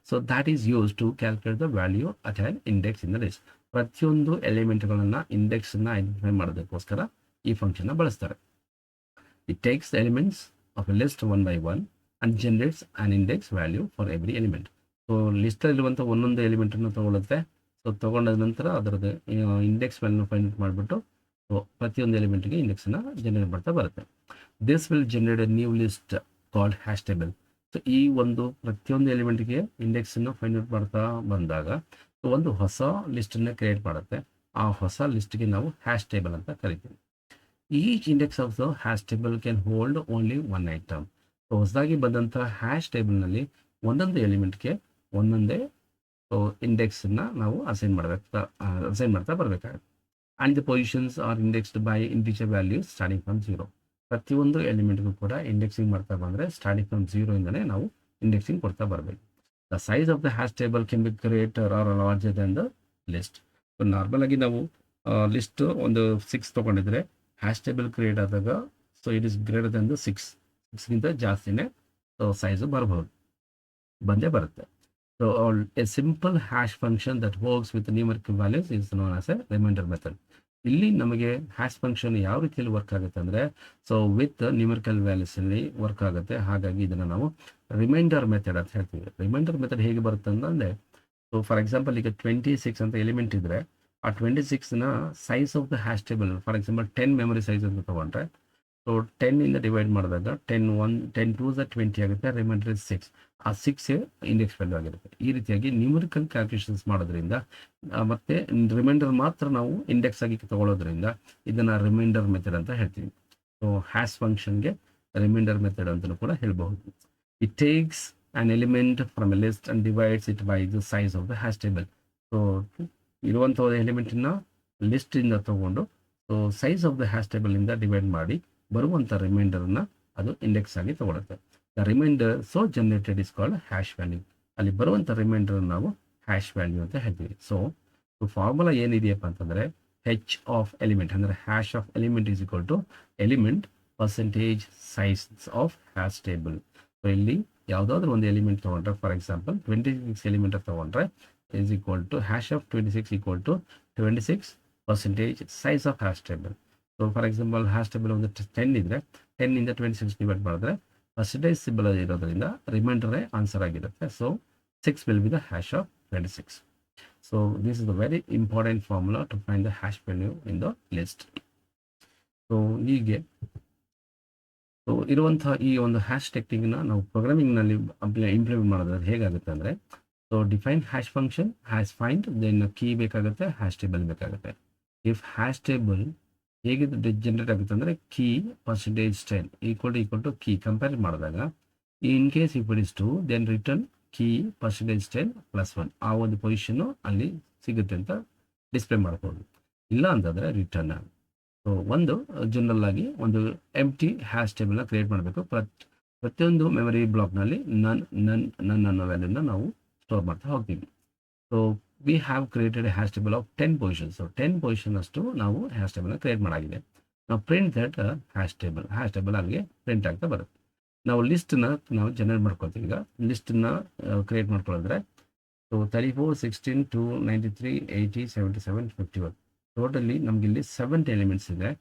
So that is use to calculate the value at an index in the list. ಪ್ರತಿಯೊಂದು ಎಲಿಮೆಂಟ್ಗಳನ್ನು ಇಂಡೆಕ್ಸನ್ನು ಐಡೆಂಟಿಫೈ ಮಾಡೋದಕ್ಕೋಸ್ಕರ ಈ ಫಂಕ್ಷನ್ನ ಬಳಸ್ತಾರೆ. It takes the elements of a list one by one and generates an index value for every element. So ಲಿಸ್ಟಲ್ಲಿರುವಂಥ ಒಂದೊಂದು ಎಲಿಮೆಂಟನ್ನು ತೊಗೊಳುತ್ತೆ. ಸೊ ತೊಗೊಂಡಾದ ನಂತರ ಅದರದ್ದು ಇಂಡೆಕ್ಸ್ ವ್ಯಾಲ್ಯೂನ ಫೈಂಡ್ ಔಟ್ ಮಾಡಿಬಿಟ್ಟು ಸೊ ಪ್ರತಿಯೊಂದು ಎಲಿಮೆಂಟ್ಗೆ ಇಂಡೆಕ್ಸನ್ನು ಜನರೇಟ್ ಮಾಡ್ತಾ ಬರುತ್ತೆ. This will generate a new list called hash table. So ಈ ಒಂದು ಪ್ರತಿಯೊಂದು ಎಲಿಮೆಂಟ್ಗೆ ಇಂಡೆಕ್ಸನ್ನು ಫೈಂಡ್ ಔಟ್ ಮಾಡ್ತಾ ಬಂದಾಗ ಒಂದು ಹೊಸ ಲಿಸ್ಟನ್ನು ಕ್ರಿಯೇಟ್ ಮಾಡುತ್ತೆ. ಆ ಹೊಸ ಲಿಸ್ಟ್ಗೆ ನಾವು ಹ್ಯಾಶ್ ಟೇಬಲ್ ಅಂತ ಕರಿತೀವಿ. Each index of the hash table can hold only one item. So ಹೊಸದಾಗಿ ಬಂದಂಥ ಹ್ಯಾಶ್ ಟೇಬಲ್ನಲ್ಲಿ ಒಂದೊಂದು ಎಲಿಮೆಂಟ್ಗೆ ಒಂದೊಂದೇ ಇಂಡೆಕ್ಸನ್ನು ನಾವು ಅಸೈನ್ ಮಾಡ್ತಾ ಬರಬೇಕಾಗುತ್ತೆ. And the positions are indexed by integer values starting from 0. ಪ್ರತಿಯೊಂದು ಎಲಿಮೆಂಟ್ಗೂ ಕೂಡ ಇಂಡೆಕ್ಸಿಂಗ್ ಮಾಡ್ತಾ ಬಂದರೆ ಸ್ಟಾರ್ಟಿಂಗ್ ಫ್ರಮ್ 0 ಇಂದನೇ ನಾವು ಇಂಡೆಕ್ಸಿಂಗ್ ಕೊಡ್ತಾ ಬರಬೇಕು. The size of the hash table can be greater or larger than the list. So normal ಆಗಿ ನಾವು ಲಿಸ್ಟ್ ಒಂದು 6 ತೊಗೊಂಡಿದ್ರೆ ಹ್ಯಾಶ್ ಟೇಬಲ್ ಕ್ರಿಯೇಟ್ ಆದಾಗ so it is greater than the 6ಗಿಂತ ಜಾಸ್ತಿನೇ ಸೊ ಸೈಜು ಬಂದೇ ಬರುತ್ತೆ. So a simple hash function that works with the numerical values is known as a remainder method. ಇಲ್ಲಿ ನಮಗೆ ಹ್ಯಾಶ್ ಫಂಕ್ಷನ್ ಯಾವ ರೀತಿಯಲ್ಲಿ ವರ್ಕ್ ಆಗುತ್ತೆ ಅಂದರೆ ಸೊ ವಿತ್ ನ್ಯೂಮರಿಕಲ್ ವ್ಯಾಲ್ಯೂಸಲ್ಲಿ ವರ್ಕ್ ಆಗುತ್ತೆ. ಹಾಗಾಗಿ ಇದನ್ನು ನಾವು ರಿಮೈಂಡರ್ ಮೆಥಡ್ ಅಂತ ಹೇಳ್ತೀವಿ. ರಿಮೈಂಡರ್ ಮೆಥಡ್ ಹೇಗೆ ಬರುತ್ತೆ ಅಂತಂದರೆ ಸೊ ಫಾರ್ ಎಕ್ಸಾಂಪಲ್ ಈಗ 26 ಅಂತ ಎಲಿಮೆಂಟ್ ಇದ್ದರೆ ಆ 26ನ size of the hash table for example 10 memory size ಅಂತ ತೊಗೊಂಡ್ರೆ ಸೊ 10 ಡಿವೈಡ್ ಮಾಡಿದಾಗ 10 2 20 ಆಗುತ್ತೆ. Reminder is 6. ಆ 6 ಇಂಡೆಕ್ಸ್ ವ್ಯಾಲ್ಯೂ ಆಗಿರುತ್ತೆ. ಈ ರೀತಿಯಾಗಿ ನ್ಯೂಮರಿಕಲ್ ಕ್ಯಾಲ್ಕುಲೇಷನ್ಸ್ ಮಾಡೋದ್ರಿಂದ ಮತ್ತೆ ರಿಮೈಂಡರ್ ಮಾತ್ರ ನಾವು ಇಂಡೆಕ್ಸ್ ಆಗಿ ತಗೊಳ್ಳೋದ್ರಿಂದ ಇದನ್ನು ರಿಮೈಂಡರ್ ಮೆಥಡ್ ಅಂತ ಹೇಳ್ತೀವಿ. ಸೊ ಹ್ಯಾಶ್ ಫಂಕ್ಷನ್ಗೆ ರಿಮೈಂಡರ್ ಮೆಥಡ್ ಅಂತಲೂ ಕೂಡ ಹೇಳ್ಬಹುದು. It takes an element from a list and divides it by the size of the hash table. So ಇರುವಂಥ ಎಲಿಮೆಂಟನ್ನು ಲಿಸ್ಟಿಂದ ತೊಗೊಂಡು so size of the hash ಟೇಬಲಿಂದ ಡಿವೈಡ್ ಮಾಡಿ ಬರುವಂಥ ರಿಮೈಂಡರನ್ನು ಅದು ಇಂಡೆಕ್ಸ್ ಆಗಿ ತಗೊಳುತ್ತೆ. The reminder so generated is called hash value. ಅಲ್ಲಿ ಬರುವಂಥ ರಿಮೈಂಡರ್ ನಾವು ಹ್ಯಾಶ್ ವ್ಯಾಲ್ಯೂ ಅಂತ ಹೇಳ್ತೀವಿ. ಸೊ ಫಾರ್ಮುಲಾ ಏನಿದೆಯಪ್ಪ ಅಂತಂದರೆ ಹೆಚ್ ಆಫ್ ಎಲಿಮೆಂಟ್ ಅಂದರೆ hash of element is equal to element percentage size of hash table. So ಇಲ್ಲಿ ಯಾವುದಾದ್ರೂ ಒಂದು ಎಲಿಮೆಂಟ್ ತೊಗೊಂಡ್ರೆ ಫಾರ್ ಎಕ್ಸಾಂಪಲ್ 26 ಎಲಿಮೆಂಟ್ ತೊಗೊಂಡ್ರೆ is equal to hash of 26 equal to 26% size of hash table. So for example hash table ಒಂದು 10 ಇದ್ದರೆ 10 26 divide ಮಾಡಿದ್ರೆ percentage symbol ಇರೋದ್ರಿಂದ ರಿಮೈಂಡರೇ ಆನ್ಸರ್ ಆಗಿರುತ್ತೆ. So 6 will be the hash of 26. So this is the very important formula to find the hash value in the list. So ಹೀಗೆ so ಇರುವಂತಹ ಈ ಒಂದು ಹ್ಯಾಶ್ ಟೆಕ್ನಿಕ್ನ ನಾವು ಪ್ರೋಗ್ರಾಮಿಂಗ್ನಲ್ಲಿ ಇಂಪ್ಲಿಮೆಂಟ್ ಮಾಡೋದು ಹೇಗಾಗುತ್ತೆ ಅಂದರೆ so define hash function, hash find, then key ಬೇಕಾಗುತ್ತೆ, hash table ಬೇಕಾಗುತ್ತೆ. ಇಫ್ ಹ್ಯಾಶ್ ಟೇಬಲ್ ಹೇಗೆ ಜನರೇಟ್ ಆಗುತ್ತೆ ಅಂದರೆ key %10 equal to key compare ಮಾಡಿದಾಗ in case if it is 2 then return key %10 +1 ಆ ಒಂದು ಪೊಸಿಷನ್ನು ಅಲ್ಲಿ ಸಿಗುತ್ತೆ ಅಂತ ಡಿಸ್ಪ್ಲೇ ಮಾಡ್ಬೋದು. ಇಲ್ಲ ಅಂತಂದರೆ ರಿಟರ್ನ್. ಸೊ ಒಂದು ಜನರಲ್ ಆಗಿ ಒಂದು ಎಂಟಿ ಹ್ಯಾಶ್ ಟೇಬಲ್ನ ಕ್ರಿಯೇಟ್ ಮಾಡಬೇಕು. ಪ್ರತಿಯೊಂದು ಮೆಮರಿ ಬ್ಲಾಕ್ನಲ್ಲಿ ನನ್ ಅನ್ನೋ ವ್ಯಾಲ್ಯೂನ ನಾವು ಸ್ಟೋರ್ ಮಾಡ್ತಾ ಹೋಗ್ತೀವಿ. So we have created A hash table of 10 positions. So 10 position ಅಷ್ಟು ನಾವು ಹ್ಯಾಶ್ ಟೇಬಲ್ನ ಕ್ರಿಯೇಟ್ ಮಾಡಾಗಿದೆ. ನಾವು ಪ್ರಿಂಟ್ ದಟ್ ಹ್ಯಾಶ್ ಟೇಬಲ್ ಅಲ್ಲಿಗೆ ಪ್ರಿಂಟ್ ಆಗ್ತಾ ಬರುತ್ತೆ. ನಾವು ಲಿಸ್ಟನ್ನ ನಾವು ಜನರೇಟ್ ಮಾಡ್ಕೊಳ್ತೀವಿ. ಈಗ ಲಿಸ್ಟನ್ನ ಕ್ರಿಯೇಟ್ ಮಾಡ್ಕೊಳ್ಳೋದ್ರೆ ಸೊ 34 16 2 93 80 77 51 ಟೋಟಲಿ ನಮಗಿಲ್ಲಿ 7 ಎಲಿಮೆಂಟ್ಸ್ ಇದೆ.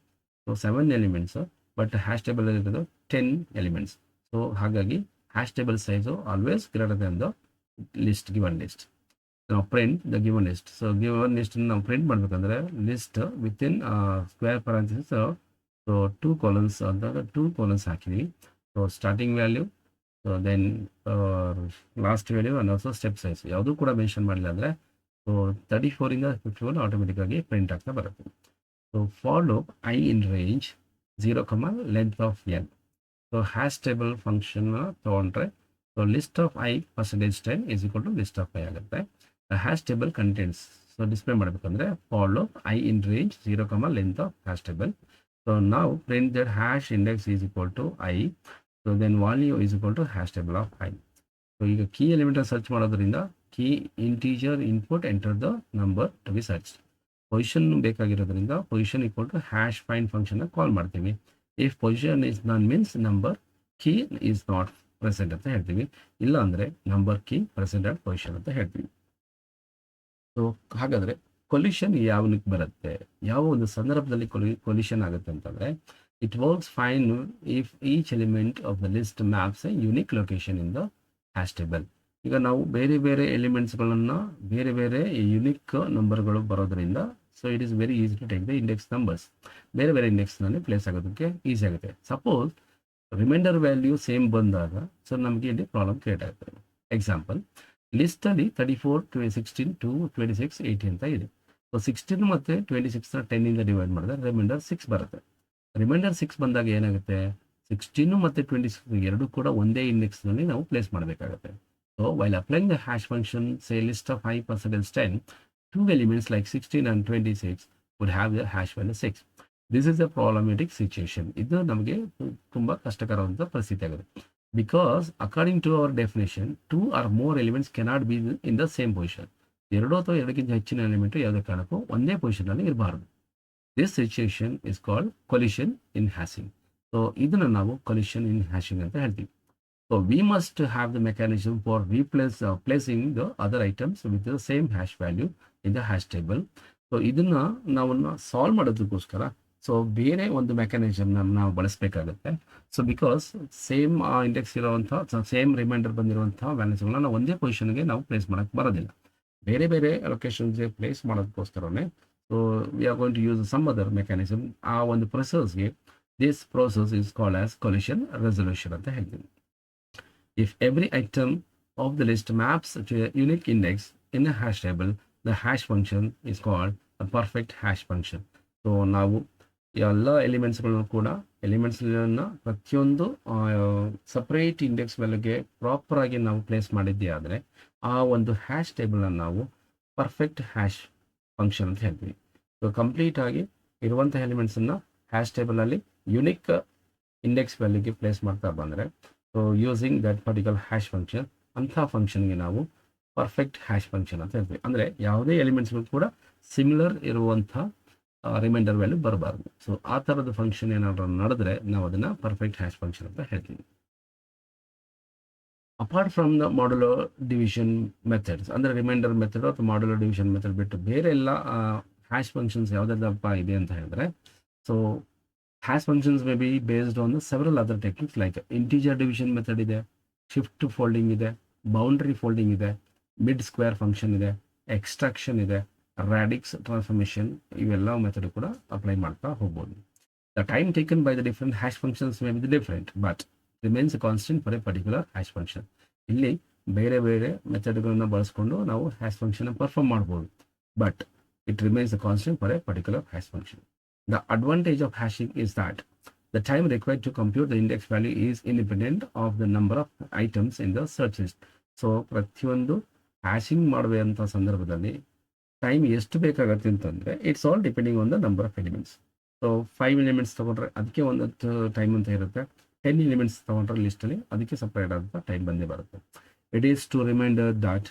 So 7 elements but hash table ಇರೋದು 10 ಎಲಿಮೆಂಟ್ಸ್. ಸೊ ಹಾಗಾಗಿ hash table size always greater than the list given list. ನಾವು print the given list. So given ಲಿಸ್ಟನ್ನು ನಾವು ಪ್ರಿಂಟ್ ಮಾಡಬೇಕಂದ್ರೆ list within square parenthesis so 2 columns ಅಂದಾಗ 2 columns ಹಾಕಿದ್ವಿ. So starting value, so then last value and also step size ಯಾವುದೂ ಕೂಡ mention ಮಾಡಿಲ್ಲ ಅಂದರೆ ಸೊ 34 51 ಆಟೋಮೆಟಿಕ್ಕಾಗಿ ಪ್ರಿಂಟ್ ಆಗ್ತಾ ಬರುತ್ತೆ. So for loop i in range 0, length of n. So hash table function ತೊಗೊಂಡ್ರೆ so list of i %10 is equal to list of i ಆಗುತ್ತೆ. Hash table contents so display ಮಾಡಬೇಕಂದ್ರೆ for loop i in range 0, length of hash table. So ನಾವು print that hash index is equal to i. So then value is equal to hash table of i. So ಈಗ key element search ಮಾಡೋದ್ರಿಂದ key integer input enter the number to be search. Position ಬೇಕಾಗಿರೋದ್ರಿಂದ position equal to hash find function call ಮಾಡ್ತೀವಿ. If position is none means number key is not present ಅಂತ ಹೇಳ್ತೀವಿ. ಇಲ್ಲ ಅಂದರೆ number key present at position ಅಂತ ಹೇಳ್ತೀವಿ. So ಹಾಗಾದರೆ collusion ಯಾವನಿಗೆ ಬರುತ್ತೆ, ಯಾವ ಒಂದು ಸಂದರ್ಭದಲ್ಲಿ ಕೊಲ್ಯೂಷನ್ ಆಗುತ್ತೆ ಅಂತಂದರೆ it works fine if each element of the list maps A unique location in the hash table. ಈಗ ನಾವು ಬೇರೆ ಬೇರೆ ಎಲಿಮೆಂಟ್ಸ್ಗಳನ್ನು ಬೇರೆ ಬೇರೆ ಯುನಿಕ್ ನಂಬರ್ಗಳು ಬರೋದ್ರಿಂದ so it is very easy to take the index numbers. ಬೇರೆ ಬೇರೆ ಇಂಡೆಕ್ಸ್ನಲ್ಲಿ ಪ್ಲೇಸ್ ಆಗೋದಕ್ಕೆ ಈಸಿ ಆಗುತ್ತೆ. ಸಪೋಸ್ ರಿಮೈಂಡರ್ ವ್ಯಾಲ್ಯೂ ಸೇಮ್ ಬಂದಾಗ ಸೊ ನಮಗೆ ಇಲ್ಲಿ ಪ್ರಾಬ್ಲಮ್ ಕ್ರಿಯೇಟ್ ಆಗುತ್ತೆ. ಎಕ್ಸಾಂಪಲ್, ಲಿಸ್ಟಲ್ಲಿ 34, 16, 2, 26, 80 ಅಂತ ಇದೆ. ಸೊ 16 ಮತ್ತು 26 10 ಡಿವೈಡ್ ಮಾಡಿದ್ರೆ ರಿಮೈಂಡರ್ 6 ಬರುತ್ತೆ. ರಿಮೈಂಡರ್ 6 ಬಂದಾಗ ಏನಾಗುತ್ತೆ, 16 ಮತ್ತು 26 ಎರಡೂ ಕೂಡ ಒಂದೇ ಇಂಡೆಕ್ಸ್ನಲ್ಲಿ ನಾವು ಪ್ಲೇಸ್ ಮಾಡಬೇಕಾಗುತ್ತೆ. So while applying the hash function say list of i %10, 2 elements like 16 and 26 would have the hash value 6. This is a problematic situation. ಇದು ನಮಗೆ ತುಂಬ ಕಷ್ಟಕರವಾದಂಥ ಪರಿಸ್ಥಿತಿ ಆಗುತ್ತೆ. Because according to our definition 2 or more elements cannot be in the same position. ಎರಡು ಅಥವಾ ಎರಡಕ್ಕಿಂತ ಹೆಚ್ಚಿನ ಎಲಿಮೆಂಟು ಯಾವುದೇ ಕಾರಣಕ್ಕೂ ಒಂದೇ ಪೊಸಿಷನಲ್ಲಿ ಇರಬಾರ್ದು. This situation is called collision in hashing. So ಇದನ್ನು ನಾವು ಕೊಲಿಷನ್ ಇನ್ ಹ್ಯಾಶಿಂಗ್ ಅಂತ ಹೇಳ್ತೀವಿ. So we must have the mechanism for placing the other items with the same hash value in the hash table. So ಇದನ್ನ ನಾವು solve ಮಾಡೋದಕ್ಕೋಸ್ಕರ so ಬೇರೆ ಒಂದು mechanism ನಾವು ಬಳಸಬೇಕಾಗುತ್ತೆ. ಸೊ ಬಿಕಾಸ್ ಸೇಮ್ ಇಂಡೆಕ್ಸ್ ಇರುವಂಥ ಸೇಮ್ ರಿಮೈಂಡರ್ ಬಂದಿರುವಂಥ ವ್ಯಾಲ್ಯೂಸ್ಗಳನ್ನ ನಾವು ಒಂದೇ ಪೊಸಿಷನ್ಗೆ ನಾವು ಪ್ಲೇಸ್ ಮಾಡೋಕ್ಕೆ ಬರೋದಿಲ್ಲ. ಬೇರೆ ಬೇರೆ ಲೊಕೇಶನ್ಸ್ಗೆ ಪ್ಲೇಸ್ ಮಾಡೋದಕ್ಕೋಸ್ಕರನೇ so we are going to use some other mechanism. ಆ ಒಂದು ಪ್ರೊಸೆಸ್ಗೆ this process is called as collision resolution ಅಂತ ಹೇಳ್ತೀವಿ. If every item of the list maps to a unique index in a hash table, the hash function is called a perfect hash function. So ನಾವು ಎಲ್ಲ ಎಲಿಮೆಂಟ್ಸ್ಗಳನ್ನು ಕೂಡ ಎಲಿಮೆಂಟ್ಸ್ಗಳನ್ನು ಪ್ರತಿಯೊಂದು separate index ವ್ಯಾಲ್ಯೂಗೆ ಪ್ರಾಪರಾಗಿ ನಾವು place ಮಾಡಿದ್ದೇ ಆದರೆ ಆ ಒಂದು ಹ್ಯಾಶ್ ಟೇಬಲನ್ನು ನಾವು ಪರ್ಫೆಕ್ಟ್ ಹ್ಯಾಶ್ ಫಂಕ್ಷನ್ ಅಂತ ಹೇಳ್ತೀವಿ. ಸೊ ಕಂಪ್ಲೀಟಾಗಿ ಇರುವಂಥ ಎಲಿಮೆಂಟ್ಸನ್ನು ಹ್ಯಾಶ್ ಟೇಬಲಲ್ಲಿ ಯುನಿಕ್ ಇಂಡೆಕ್ಸ್ ವ್ಯಾಲ್ಯೂಗೆ ಪ್ಲೇಸ್ ಮಾಡ್ತಾ ಬಂದರೆ so using that particular hash function, ಅಂಥ ಫಂಕ್ಷನ್ಗೆ ನಾವು ಪರ್ಫೆಕ್ಟ್ ಹ್ಯಾಶ್ ಫಂಕ್ಷನ್ ಅಂತ ಹೇಳ್ತೀವಿ. ಅಂದರೆ ಯಾವುದೇ ಎಲಿಮೆಂಟ್ಸ್ಗಳು ಕೂಡ ಸಿಮಿಲರ್ ಇರುವಂಥ ರಿಮೈಂಡರ್ ವ್ಯಾಲ್ಯೂ ಬರಬಾರ್ದು. ಸೊ ಆ ಥರದ ಫಂಕ್ಷನ್ ಏನಾದರೂ ನಡೆದ್ರೆ ನಾವು ಅದನ್ನು ಪರ್ಫೆಕ್ಟ್ ಹ್ಯಾಶ್ ಫಂಕ್ಷನ್ ಅಂತ ಹೇಳ್ತೀವಿ. Apart from the modular division methods, ಅಂದರೆ ರಿಮೈಂಡರ್ ಮೆಥಡ್ ಅಥವಾ ಮಾಡ್ಯುಲರ್ ಡಿವಿಷನ್ ಮೆಥಡ್ ಬಿಟ್ಟು ಬೇರೆ ಎಲ್ಲ ಹ್ಯಾಶ್ ಫಂಕ್ಷನ್ಸ್ ಯಾವುದಪ್ಪ ಇದೆ ಅಂತ ಹೇಳಿದ್ರೆ so hash functions may be based on the several other techniques like integer division method ಇದೆ, shift folding ಇದೆ, boundary folding ಇದೆ, mid square function ಇದೆ, extraction ಇದೆ, radix transformation, ಇವೆಲ್ಲ ಮೆಥಡ್ ಕೂಡ ಅಪ್ಲೈ ಮಾಡ್ತಾ ಹೋಗ್ಬೋದು. The time taken by the different hash functions may be different but remains a constant for a particular hash function. ಇಲ್ಲಿ ಬೇರೆ ಬೇರೆ ಮೆಥಡ್ಗಳನ್ನ ಬಳಸ್ಕೊಂಡು ನಾವು ಹ್ಯಾಶ್ ಫಂಕ್ಷನ್ ಪರ್ಫಾರ್ಮ್ ಮಾಡ್ಬೋದು, but it remains a constant for a particular hash function. The advantage of hashing is that the time required to compute the index value is independent of the number of items in the search list. So ಪ್ರತಿಯೊಂದು hashing ಮಾಡುವಂಥ ಸಂದರ್ಭದಲ್ಲಿ time ಎಷ್ಟು ಬೇಕಾಗತ್ತೆ ಅಂತಂದರೆ it's all depending on the number of elements. So 5 elements ತೊಗೊಂಡ್ರೆ ಅದಕ್ಕೆ ಒಂದು time ಅಂತ ಇರುತ್ತೆ, 10 ಎಲಿಮೆಂಟ್ಸ್ ತೊಗೊಂಡ್ರೆ ಲಿಸ್ಟಲ್ಲಿ ಅದಕ್ಕೆ ಸಪ್ರೇಟ್ ಆದಂಥ ಟೈಮ್ ಬಂದೇ ಬರುತ್ತೆ. It is to remainder that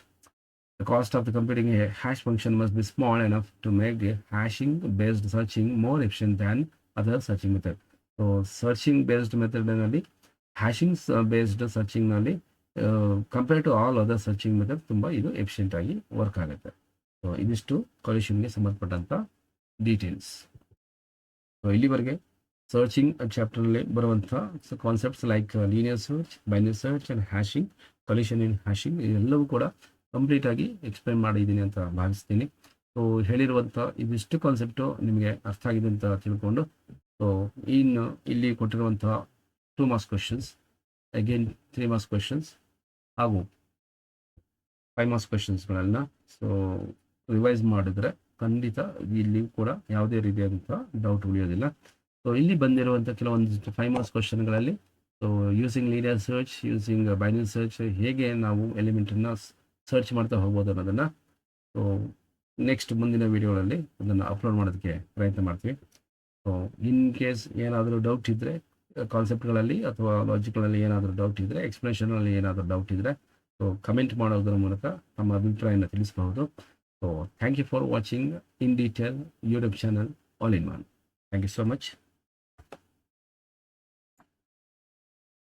the cost of the computing a hash function must be small enough to make a hashing based searching more efficient than other searching method. So searching based method ನಲ್ಲಿ hashing based searching ನಲ್ಲಿ compare to all other searching method ತುಂಬ ಇದು efficient ಆಗಿ work ಆಗುತ್ತೆ. So ಇದಿಷ್ಟು ಕೊಲ್ಯೂಷನ್ಗೆ ಸಂಬಂಧಪಟ್ಟಂಥ details. So ಇಲ್ಲಿವರೆಗೆ searching ಚಾಪ್ಟರ್ನಲ್ಲಿ ಬರುವಂಥ concepts like linear search, binary search and hashing, collusion in hashing ಇದೆಲ್ಲವೂ ಕೂಡ ಕಂಪ್ಲೀಟಾಗಿ ಎಕ್ಸ್ಪ್ಲೈನ್ ಮಾಡಿದ್ದೀನಿ ಅಂತ ಭಾವಿಸ್ತೀನಿ. ಸೊ ಹೇಳಿರುವಂಥ ಇದಿಷ್ಟು ಕಾನ್ಸೆಪ್ಟು ನಿಮಗೆ ಅರ್ಥ ಆಗಿದೆ ಅಂತ ತಿಳ್ಕೊಂಡು ಸೊ ಇನ್ನು ಇಲ್ಲಿ ಕೊಟ್ಟಿರುವಂಥ 2 marks questions, again 3 marks questions ಹಾಗೂ 5 ಮಾರ್ಕ್ಸ್ ಕ್ವೆಶನ್ಸ್ಗಳನ್ನ ಸೊ ರಿವೈಸ್ ಮಾಡಿದ್ರೆ ಖಂಡಿತ ಇಲ್ಲಿ ಕೂಡ ಯಾವುದೇ ರೀತಿಯಾದಂಥ ಡೌಟ್ ಉಳಿಯೋದಿಲ್ಲ. ಸೊ ಇಲ್ಲಿ ಬಂದಿರುವಂಥ ಕೆಲವೊಂದಿಷ್ಟು 5 ಮಾರ್ಕ್ಸ್ ಕ್ವಶನ್ಗಳಲ್ಲಿ so using linear search, using binary search, ಹೇಗೆ ನಾವು ಎಲಿಮೆಂಟನ್ನು ಸರ್ಚ್ ಮಾಡ್ತಾ ಹೋಗ್ಬೋದು ಅನ್ನೋದನ್ನು ಸೊ ನೆಕ್ಸ್ಟ್ ಮುಂದಿನ ವೀಡಿಯೋಗಳಲ್ಲಿ ಅದನ್ನು ಅಪ್ಲೋಡ್ ಮಾಡೋದಕ್ಕೆ ಪ್ರಯತ್ನ ಮಾಡ್ತೀವಿ. ಸೊ ಇನ್ ಕೇಸ್ ಏನಾದರೂ ಡೌಟ್ ಇದ್ದರೆ, ಕಾನ್ಸೆಪ್ಟ್ಗಳಲ್ಲಿ ಅಥವಾ ಲಾಜಿಕ್ಗಳಲ್ಲಿ ಏನಾದರೂ ಡೌಟ್ ಇದ್ದರೆ, ಎಕ್ಸ್ಪ್ಲನೇಷನಲ್ಲಿ ಏನಾದರೂ ಡೌಟ್ ಇದ್ದರೆ ಸೊ ಕಮೆಂಟ್ ಮಾಡೋದ್ರ ಮೂಲಕ ನಮ್ಮ ಅಭಿಪ್ರಾಯನ ತಿಳಿಸಬಹುದು. So thank you for watching in detail YouTube channel all in one. Thank you so much.